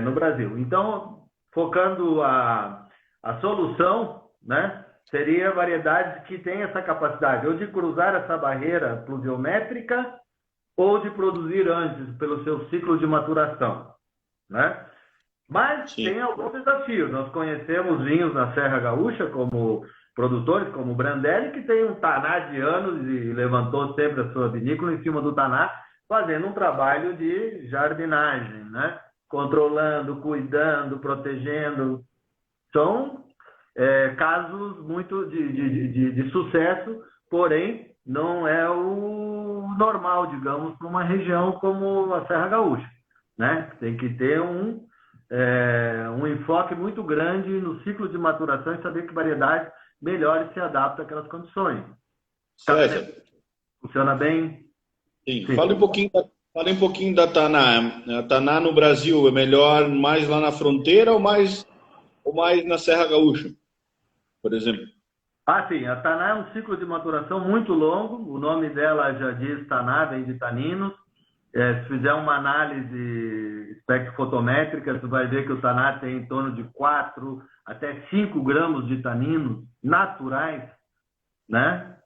no Brasil. Então, focando a solução, né, seria variedades que têm essa capacidade ou de cruzar essa barreira pluviométrica ou de produzir antes pelo seu ciclo de maturação, né? Mas sim. tem alguns desafios. Nós conhecemos vinhos na Serra Gaúcha, como produtores, como o Brandelli, que tem um taná de anos e levantou sempre a sua vinícola em cima do taná, fazendo um trabalho de jardinagem, né? Controlando, cuidando, protegendo. São casos muito de sucesso, porém não é o normal, digamos, para uma região como a Serra Gaúcha, né? Tem que ter um enfoque muito grande no ciclo de maturação e saber que variedade melhor se adapta àquelas condições. César, Funciona bem? sim. Sim. Fala um pouquinho da Taná. A Taná no Brasil é melhor mais lá na fronteira ou mais na Serra Gaúcha, por exemplo? Sim, a Taná é um ciclo de maturação muito longo, o nome dela já diz Taná, vem de taninos. Se fizer uma análise espectrofotométrica, você vai ver que o Taná tem em torno de 4 até 5 gramas de taninos naturais, né?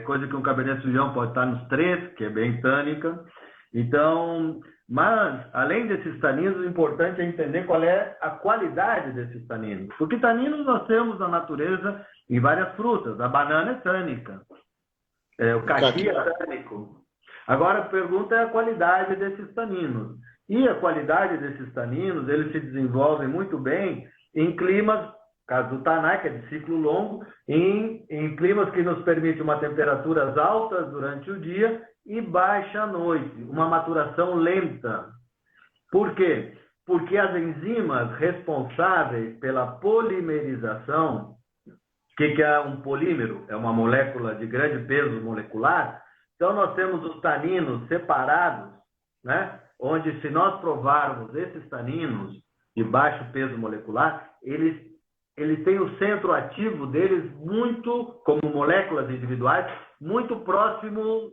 Coisa que um Cabernet Sauvignon pode estar nos 3, que é bem tânica. Então, mas, além desses taninos, o importante é entender qual é a qualidade desses taninos. Porque taninos nós temos na natureza em várias frutas. A banana é tânica, o caqui é tânico. Agora, a pergunta é a qualidade desses taninos. E a qualidade desses taninos, eles se desenvolvem muito bem em climas, caso do Taná, que é de ciclo longo, em climas que nos permitem uma temperaturas altas durante o dia e baixa à noite, uma maturação lenta. Por quê? Porque as enzimas responsáveis pela polimerização, o que é um polímero? É uma molécula de grande peso molecular. Então, nós temos os taninos separados, né? Onde, se nós provarmos esses taninos de baixo peso molecular, eles têm o centro ativo deles muito, como moléculas individuais, muito próximo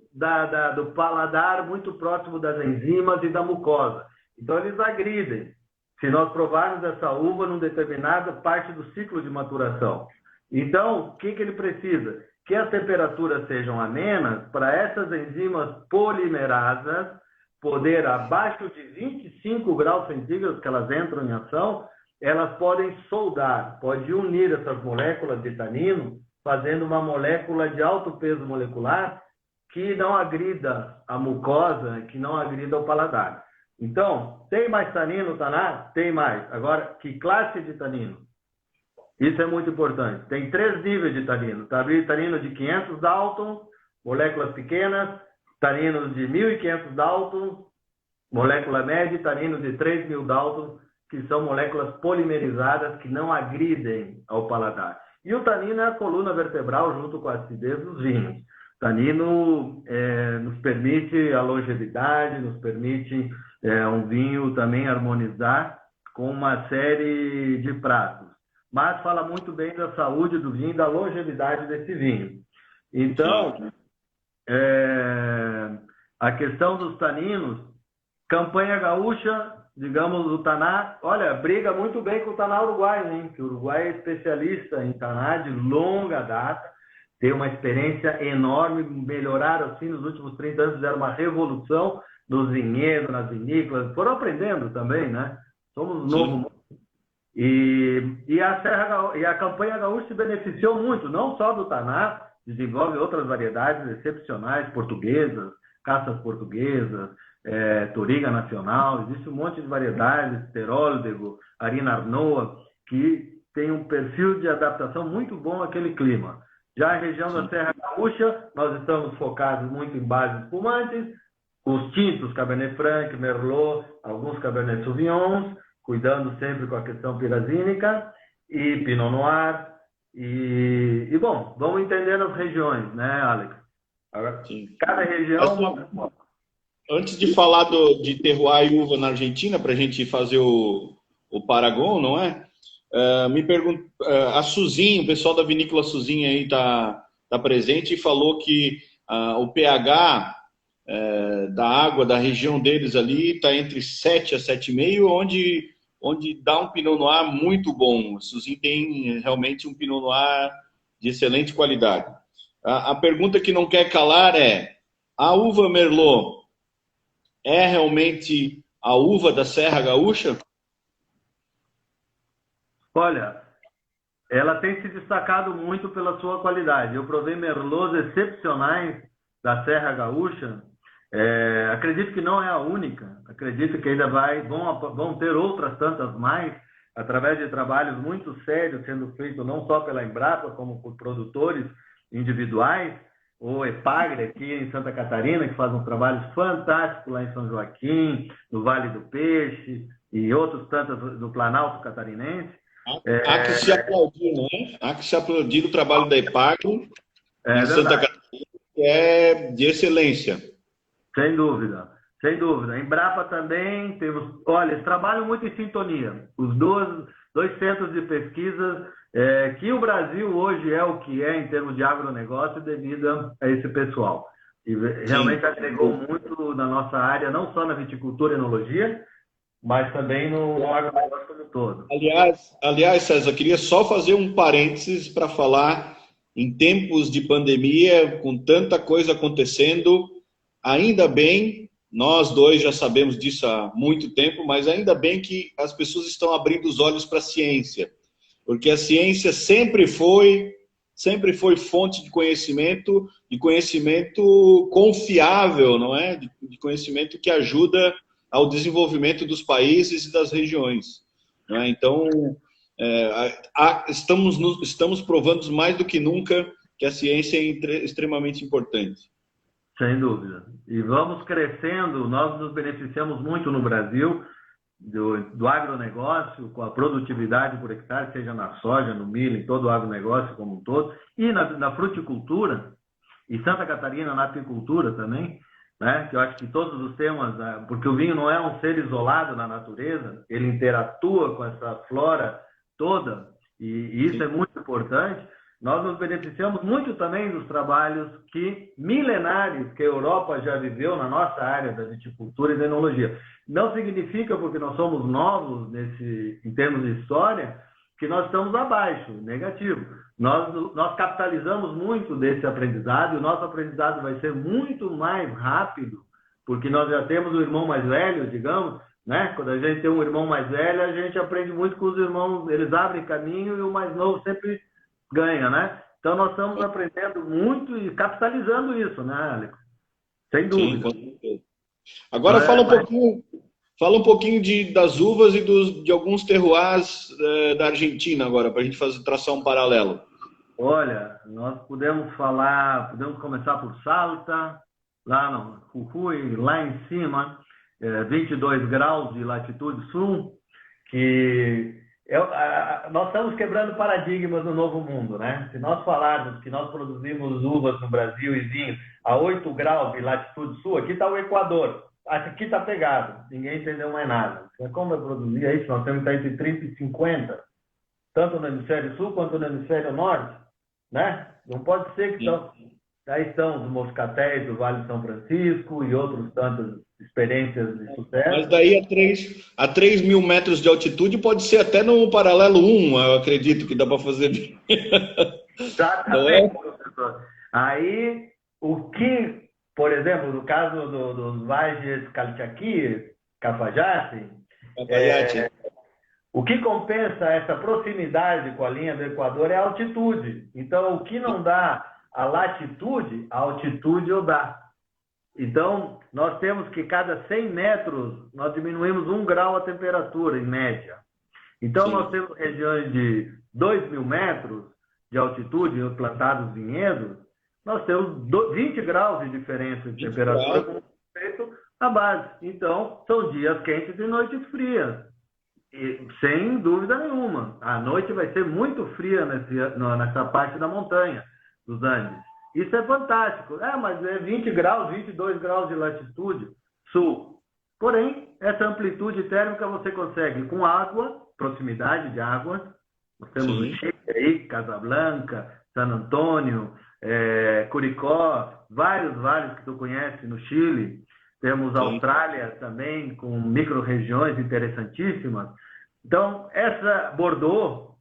do paladar, muito próximo das enzimas e da mucosa. Então, eles agridem. Se nós provarmos essa uva numa determinada parte do ciclo de maturação. Então, o que ele precisa? Que as temperaturas sejam amenas para essas enzimas polimerasas poder, abaixo de 25 graus centígrados que elas entram em ação, elas podem soldar, pode unir essas moléculas de tanino, fazendo uma molécula de alto peso molecular que não agrida a mucosa, que não agrida o paladar. Então, tem mais tanino, Taná? Tem mais. Agora, que classe de tanino? Isso é muito importante. Tem 3 níveis de tanino. Tanino de 500 Dalton, moléculas pequenas, taninos de 1.500 Dalton, molécula média, e taninos de 3.000 Dalton, que são moléculas polimerizadas que não agridem ao paladar. E o tanino é a coluna vertebral junto com a acidez dos vinhos. O tanino nos permite a longevidade, nos permite um vinho também harmonizar com uma série de pratos. Mas fala muito bem da saúde do vinho e da longevidade desse vinho. Então, a questão dos taninos, campanha gaúcha, digamos, o Taná, olha, briga muito bem com o Taná uruguaio, hein? Que o Uruguai é especialista em Taná de longa data, tem uma experiência enorme, melhoraram assim nos últimos 30 anos, fizeram uma revolução nos vinhedos, nas vinícolas, foram aprendendo também, né? Somos um novo mundo. E a campanha gaúcha se beneficiou muito, não só do Taná, desenvolve outras variedades excepcionais, portuguesas, caças portuguesas, Toriga Nacional, existe um monte de variedades, Teróldego, Arina Arnoa, que tem um perfil de adaptação muito bom àquele clima. Já a região da Serra Gaúcha, nós estamos focados muito em bases espumantes, os tintos, Cabernet Franc, Merlot, alguns Cabernet Sauvignons, cuidando sempre com a questão pirazínica, e Pinot Noir. E bom, vamos entender as regiões, né, Alex? Agora, Sim. cada região... Antes de falar de terroir e uva na Argentina, para a gente fazer o Paragon, não é? Me pergunta, a Suzin, o pessoal da vinícola Suzin aí tá presente e falou que o pH da água da região deles ali está entre 7 a 7,5, onde dá um Pinot Noir muito bom. A Suzin tem realmente um Pinot Noir de excelente qualidade. A pergunta que não quer calar é: a uva Merlot é realmente a uva da Serra Gaúcha? Olha, ela tem se destacado muito pela sua qualidade. Eu provei Merlots excepcionais da Serra Gaúcha. Acredito que não é a única. Acredito que ainda vão ter outras tantas mais, através de trabalhos muito sérios sendo feitos não só pela Embrapa, como por produtores individuais. O Epagre aqui em Santa Catarina, que faz um trabalho fantástico lá em São Joaquim, no Vale do Peixe e outros tantos do Planalto Catarinense. Há que se aplaudir, não é? Há que se aplaudir o trabalho da Epagre em Santa Catarina, que é de excelência. Sem dúvida, sem dúvida. A Embrapa também temos... Olha, eles trabalham muito em sintonia. Os dois centros de pesquisa, que o Brasil hoje é o que é em termos de agronegócio devido a esse pessoal. E realmente agregou muito na nossa área, não só na viticultura e enologia, mas também no agronegócio como um todo. Aliás, César, eu queria só fazer um parênteses para falar, em tempos de pandemia, com tanta coisa acontecendo, ainda bem, nós dois já sabemos disso há muito tempo, mas ainda bem que as pessoas estão abrindo os olhos para a ciência, porque a ciência sempre foi fonte de conhecimento confiável, não é? De conhecimento que ajuda ao desenvolvimento dos países e das regiões. Não é? Então, estamos provando mais do que nunca que a ciência é extremamente importante. Sem dúvida. E vamos crescendo, nós nos beneficiamos muito no Brasil do agronegócio, com a produtividade por hectare, seja na soja, no milho, em todo o agronegócio como um todo, e na fruticultura, e Santa Catarina na apicultura também, né? Que eu acho que todos os temas, porque o vinho não é um ser isolado na natureza, ele interatua com essa flora toda, e isso é muito importante. Nós nos beneficiamos muito também dos trabalhos milenares que a Europa já viveu na nossa área da viticultura e da enologia. Não significa, porque nós somos novos em termos de história, que nós estamos abaixo, negativo. Nós capitalizamos muito desse aprendizado, e o nosso aprendizado vai ser muito mais rápido, porque nós já temos o irmão mais velho, digamos, né? Quando a gente tem um irmão mais velho, a gente aprende muito com os irmãos, eles abrem caminho e o mais novo sempre ganha, né? Então nós estamos aprendendo muito e capitalizando isso, né, Alex? Sem dúvida. Sim, agora fala um pouquinho das uvas e de alguns terroirs da Argentina agora, para a gente traçar um paralelo. Olha, nós podemos começar por Salta, lá no Jujuy, lá em cima, 22 graus de latitude sul, que nós estamos quebrando paradigmas no novo mundo, né? Se nós falarmos que nós produzimos uvas no Brasil e vinho a 8 graus de latitude sul, aqui está o Equador, aqui está pegado, ninguém entendeu mais nada. Como eu produzia isso? Nós temos que estar entre 30 e 50, tanto no hemisfério sul quanto no hemisfério norte, né? Não pode ser que aí estão os moscatéis do Vale de São Francisco e outros tantas experiências de sucesso. Mas daí a 3 mil metros de altitude pode ser até no paralelo 1, eu acredito que dá para fazer. Exatamente, professor. Aí, por exemplo, no caso dos Valles Calchaquí, Cafajate, o que compensa essa proximidade com a linha do Equador é a altitude. Então, o que não dá a latitude, a altitude o dá. Então, nós temos que cada 100 metros, nós diminuímos 1 grau a temperatura, em média. Então, nós temos regiões de 2 mil metros de altitude, plantados vinhedos, nós temos 20 graus de diferença de temperatura com respeito a base. Então, são dias quentes e noites frias. E, sem dúvida nenhuma. A noite vai ser muito fria nessa parte da montanha, dos Andes. Isso é fantástico. Mas é 20 graus, 22 graus de latitude sul. Porém, essa amplitude térmica você consegue com água, proximidade de água. Nós temos o Chile aí, Casablanca, San Antônio, Curicó, vários vales que tu conhece no Chile. Temos a Austrália também, com micro-regiões interessantíssimas. Então, essa Bordeaux,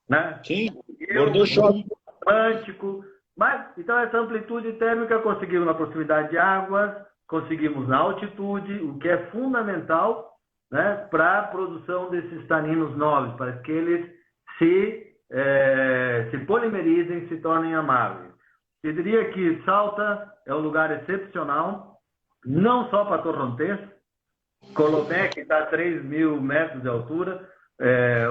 né? Sim, Bordeaux chove. Atlântico. Mas, então, essa amplitude térmica conseguimos na proximidade de águas, conseguimos na altitude, o que é fundamental, né, para a produção desses taninos nobres, para que eles se polimerizem, se tornem amáveis. Eu diria que Salta é um lugar excepcional, não só para torrontés. Colomé, que está a 3.000 metros de altura,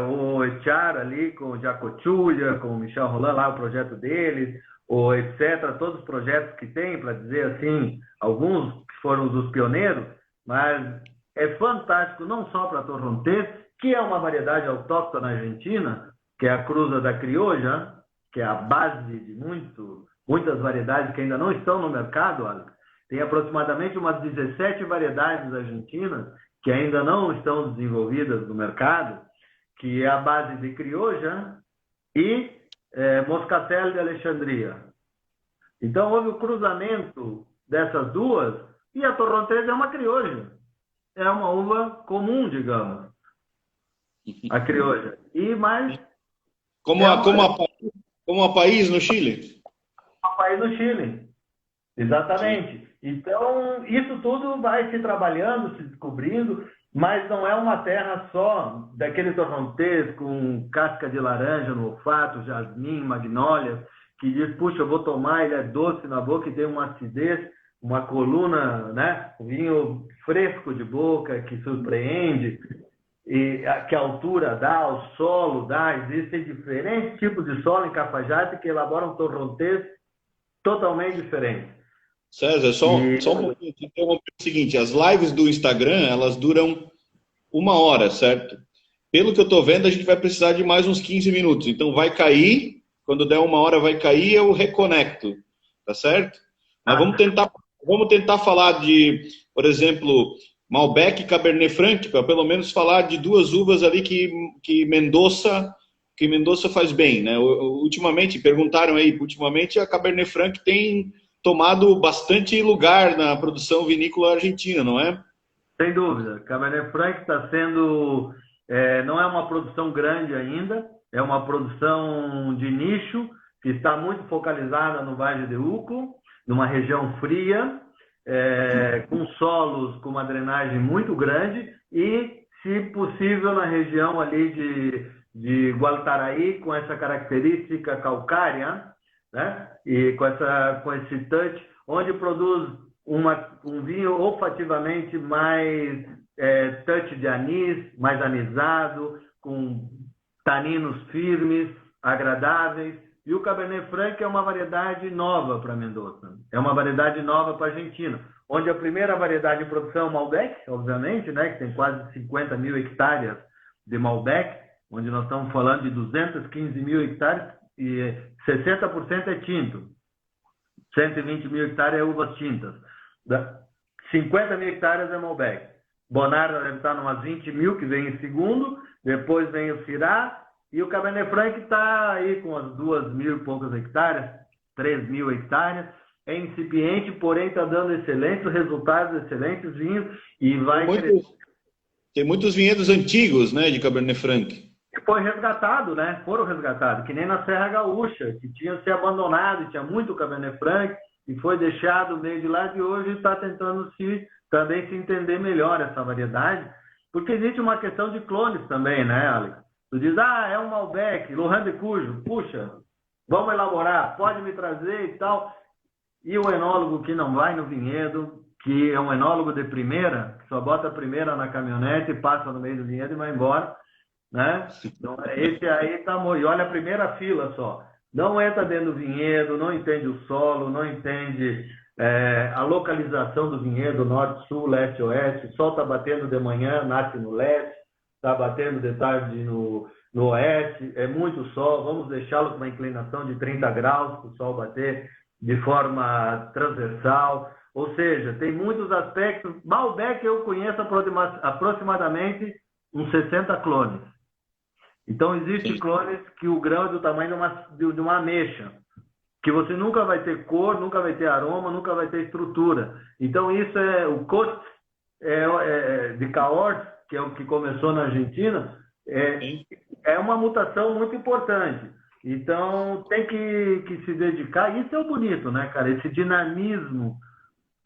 o Echar ali com o Jacochulha, com o Michel Roland, lá o projeto deles, ou etc., todos os projetos que tem, para dizer assim, alguns que foram dos pioneiros, mas é fantástico não só para torrontés, que é uma variedade autóctona argentina, que é a cruza da criolla, que é a base de muitas variedades que ainda não estão no mercado, Alex. Tem aproximadamente umas 17 variedades argentinas que ainda não estão desenvolvidas no mercado, que é a base de criolla e Moscatel de Alexandria. Então, houve o cruzamento dessas duas, e a torrontés é uma criolla. É uma uva comum, digamos, a criolla. E mais... Como a país no Chile? A país no Chile, exatamente. Então, isso tudo vai se trabalhando, se descobrindo, mas não é uma terra só daquele torrontés com casca de laranja no olfato, jasmim, magnólias, que diz, puxa, eu vou tomar, ele é doce na boca e tem uma acidez, uma coluna, né? Um vinho fresco de boca que surpreende, e que a altura dá, o solo dá, existem diferentes tipos de solo em Cafajate que elaboram torrontés totalmente diferentes. César, só um pouquinho, interromper o seguinte, as lives do Instagram, elas duram 1 hora, certo? Pelo que eu estou vendo, a gente vai precisar de mais uns 15 minutos. Então vai cair, quando der 1 hora vai cair, eu reconecto, tá certo? Mas vamos tentar falar de, por exemplo, Malbec e Cabernet Franc, para pelo menos falar de duas uvas ali que Mendoza faz bem, né? Ultimamente, perguntaram aí, a Cabernet Franc tem tomado bastante lugar na produção vinícola argentina, não é? Sem dúvida. Cabernet Franc está sendo... não é uma produção grande ainda, é uma produção de nicho, que está muito focalizada no Vale de Uco, numa região fria, com solos com uma drenagem muito grande e, se possível, na região ali de Gualtaraí, com essa característica calcária, né? E com esse touch, onde produz um vinho olfativamente mais touch de anis, mais anisado, com taninos firmes, agradáveis. E o Cabernet Franc é uma variedade nova para Mendoza, é uma variedade nova para a Argentina, onde a primeira variedade de produção é o Malbec, obviamente, né? Que tem quase 50.000 hectares de Malbec, onde nós estamos falando de 215.000 hectares, e 60% é tinto, 120.000 hectares é uvas tintas, 50.000 hectares é Malbec. Bonarda deve estar umas 20.000, que vem em segundo, depois vem o Syrah, e o Cabernet Franc está aí com as 2.000 e poucos hectares, 3.000 hectares, é incipiente, porém está dando excelentes resultados, excelentes vinhos, e vai crescer. Tem muitos vinhedos antigos, né, de Cabernet Franc. Foi resgatado, né? Foram resgatados, que nem na Serra Gaúcha, que tinha se abandonado, tinha muito Cabernet Franc, e foi deixado no meio de lá, e hoje está tentando também se entender melhor essa variedade, porque existe uma questão de clones também, né, Alex? Tu diz, é um Malbec, Laurent de Cujo, puxa, vamos elaborar, pode me trazer e tal. E o enólogo que não vai no vinhedo, que é um enólogo de primeira, que só bota a primeira na caminhonete e passa no meio do vinhedo e vai embora, né? Então, esse aí tá e olha a primeira fila só. Não entra dentro do vinhedo, não entende o solo, não entende A localização do vinhedo, norte, sul, leste, oeste. O sol está batendo de manhã, nasce no leste, está batendo de tarde no oeste. É muito sol, vamos deixá-lo com uma inclinação de 30 graus, para o sol bater de forma transversal. Ou seja, tem muitos aspectos. Malbec eu conheço aproximadamente uns 60 clones. Então, existem clones que o grão é do tamanho de uma ameixa, que você nunca vai ter cor, nunca vai ter aroma, nunca vai ter estrutura. Então, isso é o Côte de Cahors, que é o que começou na Argentina, é uma mutação muito importante. Então, tem que se dedicar. Isso é o bonito, né, cara? Esse dinamismo,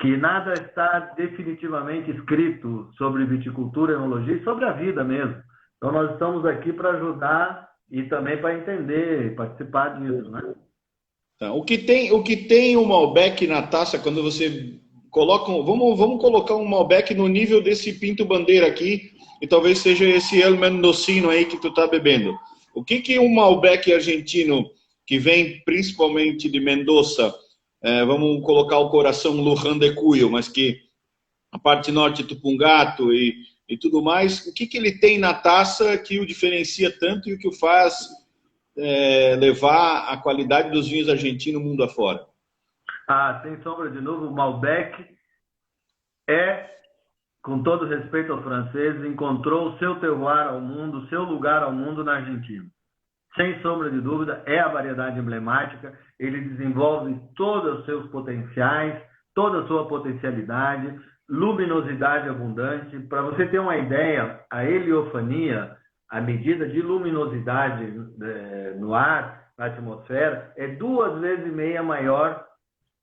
que nada está definitivamente escrito sobre viticultura, enologia e sobre a vida mesmo. Então, nós estamos aqui para ajudar e também para entender, participar disso, né? Tá. O que tem o Malbec na taça, quando você coloca... Vamos colocar um Malbec no nível desse Pinto Bandeira aqui, e talvez seja esse El Mendocino aí que tu tá bebendo. O que um Malbec argentino, que vem principalmente de Mendoza, vamos colocar o coração Luján de Cuyo, mas que a parte norte Tupungato e tudo mais, o que ele tem na taça que o diferencia tanto e o que o faz levar a qualidade dos vinhos argentinos mundo afora? Sem sombra de novo, o Malbec com todo respeito ao francês, encontrou o seu terroir ao mundo, o seu lugar ao mundo na Argentina. Sem sombra de dúvida, é a variedade emblemática, ele desenvolve todos os seus potenciais, toda a sua potencialidade, luminosidade abundante. Para você ter uma ideia, a heliofania, a medida de luminosidade no ar, na atmosfera, é 2,5 vezes maior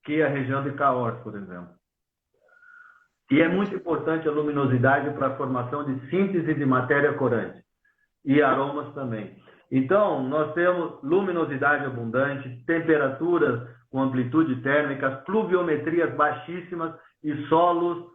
que a região de Cahors, por exemplo. E é muito importante a luminosidade para a formação de síntese de matéria corante e aromas também. Então, nós temos luminosidade abundante, temperaturas com amplitude térmica, pluviometrias baixíssimas e solos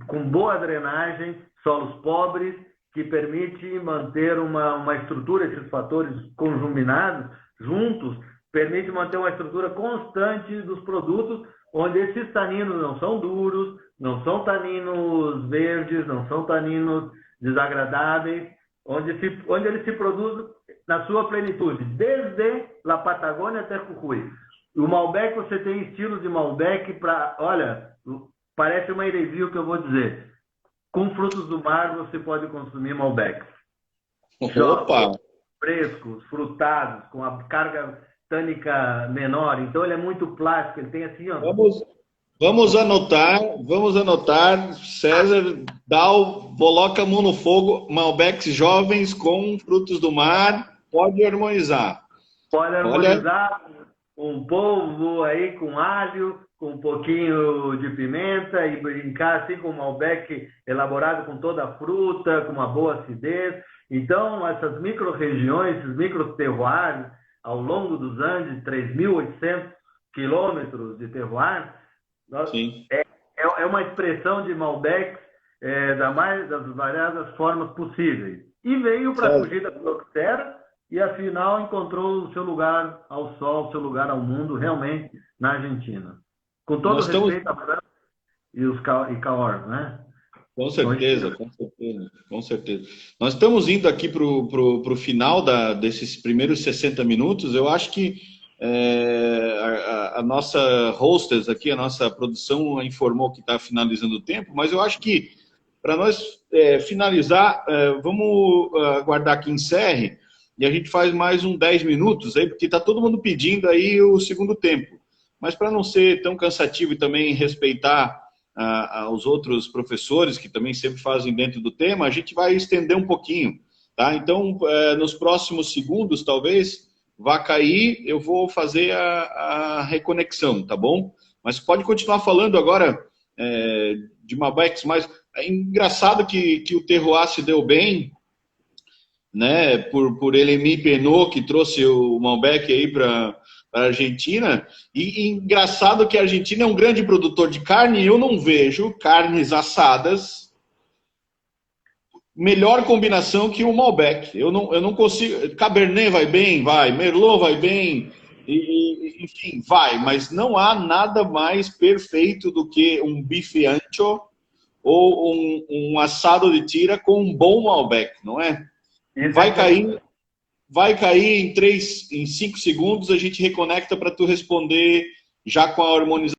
com boa drenagem, solos pobres, que permite manter uma estrutura, esses fatores conjuminados juntos, permite manter uma estrutura constante dos produtos, onde esses taninos não são duros, não são taninos verdes, não são taninos desagradáveis, onde ele se produz na sua plenitude, desde a Patagônia até Jujuy. O Malbec, você tem estilos de Malbec olha, parece uma heresia o que eu vou dizer. Com frutos do mar você pode consumir Malbec. Opa! Frescos, frutados, com a carga tânica menor, então ele é muito plástico, ele tem assim, ó. Vamos anotar, César, coloca a mão no fogo, Malbecs jovens com frutos do mar, pode harmonizar. Pode harmonizar um polvo aí com alho, com um pouquinho de pimenta e brincar assim com um Malbec elaborado com toda a fruta, com uma boa acidez. Então, essas micro-regiões, esses micro-terroirs, ao longo dos Andes, 3.800 quilômetros de terroir, é uma expressão de Malbec das variadas formas possíveis. E veio para fugir da filoxera e, afinal, encontrou o seu lugar ao sol, o seu lugar ao mundo, realmente, na Argentina. Com todo respeito à França e Cahors, né? Com certeza, com certeza. Nós estamos indo aqui para o final desses primeiros 60 minutos. Eu acho que a nossa hostess aqui, a nossa produção informou que está finalizando o tempo, mas eu acho que para nós finalizar, vamos aguardar que encerre e a gente faz mais 10 minutos aí, porque está todo mundo pedindo aí o segundo tempo. Mas para não ser tão cansativo e também respeitar aos outros professores que também sempre fazem dentro do tema, a gente vai estender um pouquinho, tá? Então, nos próximos segundos, talvez, vá cair, eu vou fazer a reconexão, tá bom? Mas pode continuar falando agora de Malbecs, mas é engraçado que o terroir se deu bem, né? Por Elemi Penot, que trouxe o Malbec aí para a Argentina, e engraçado que a Argentina é um grande produtor de carne, e eu não vejo carnes assadas melhor combinação que o Malbec. Eu não consigo. Cabernet vai bem, vai. Merlot vai bem. enfim, vai, mas não há nada mais perfeito do que um bife ancho ou um assado de tira com um bom Malbec, não é? Vai cair em 5 segundos, a gente reconecta para tu responder já com a harmonização.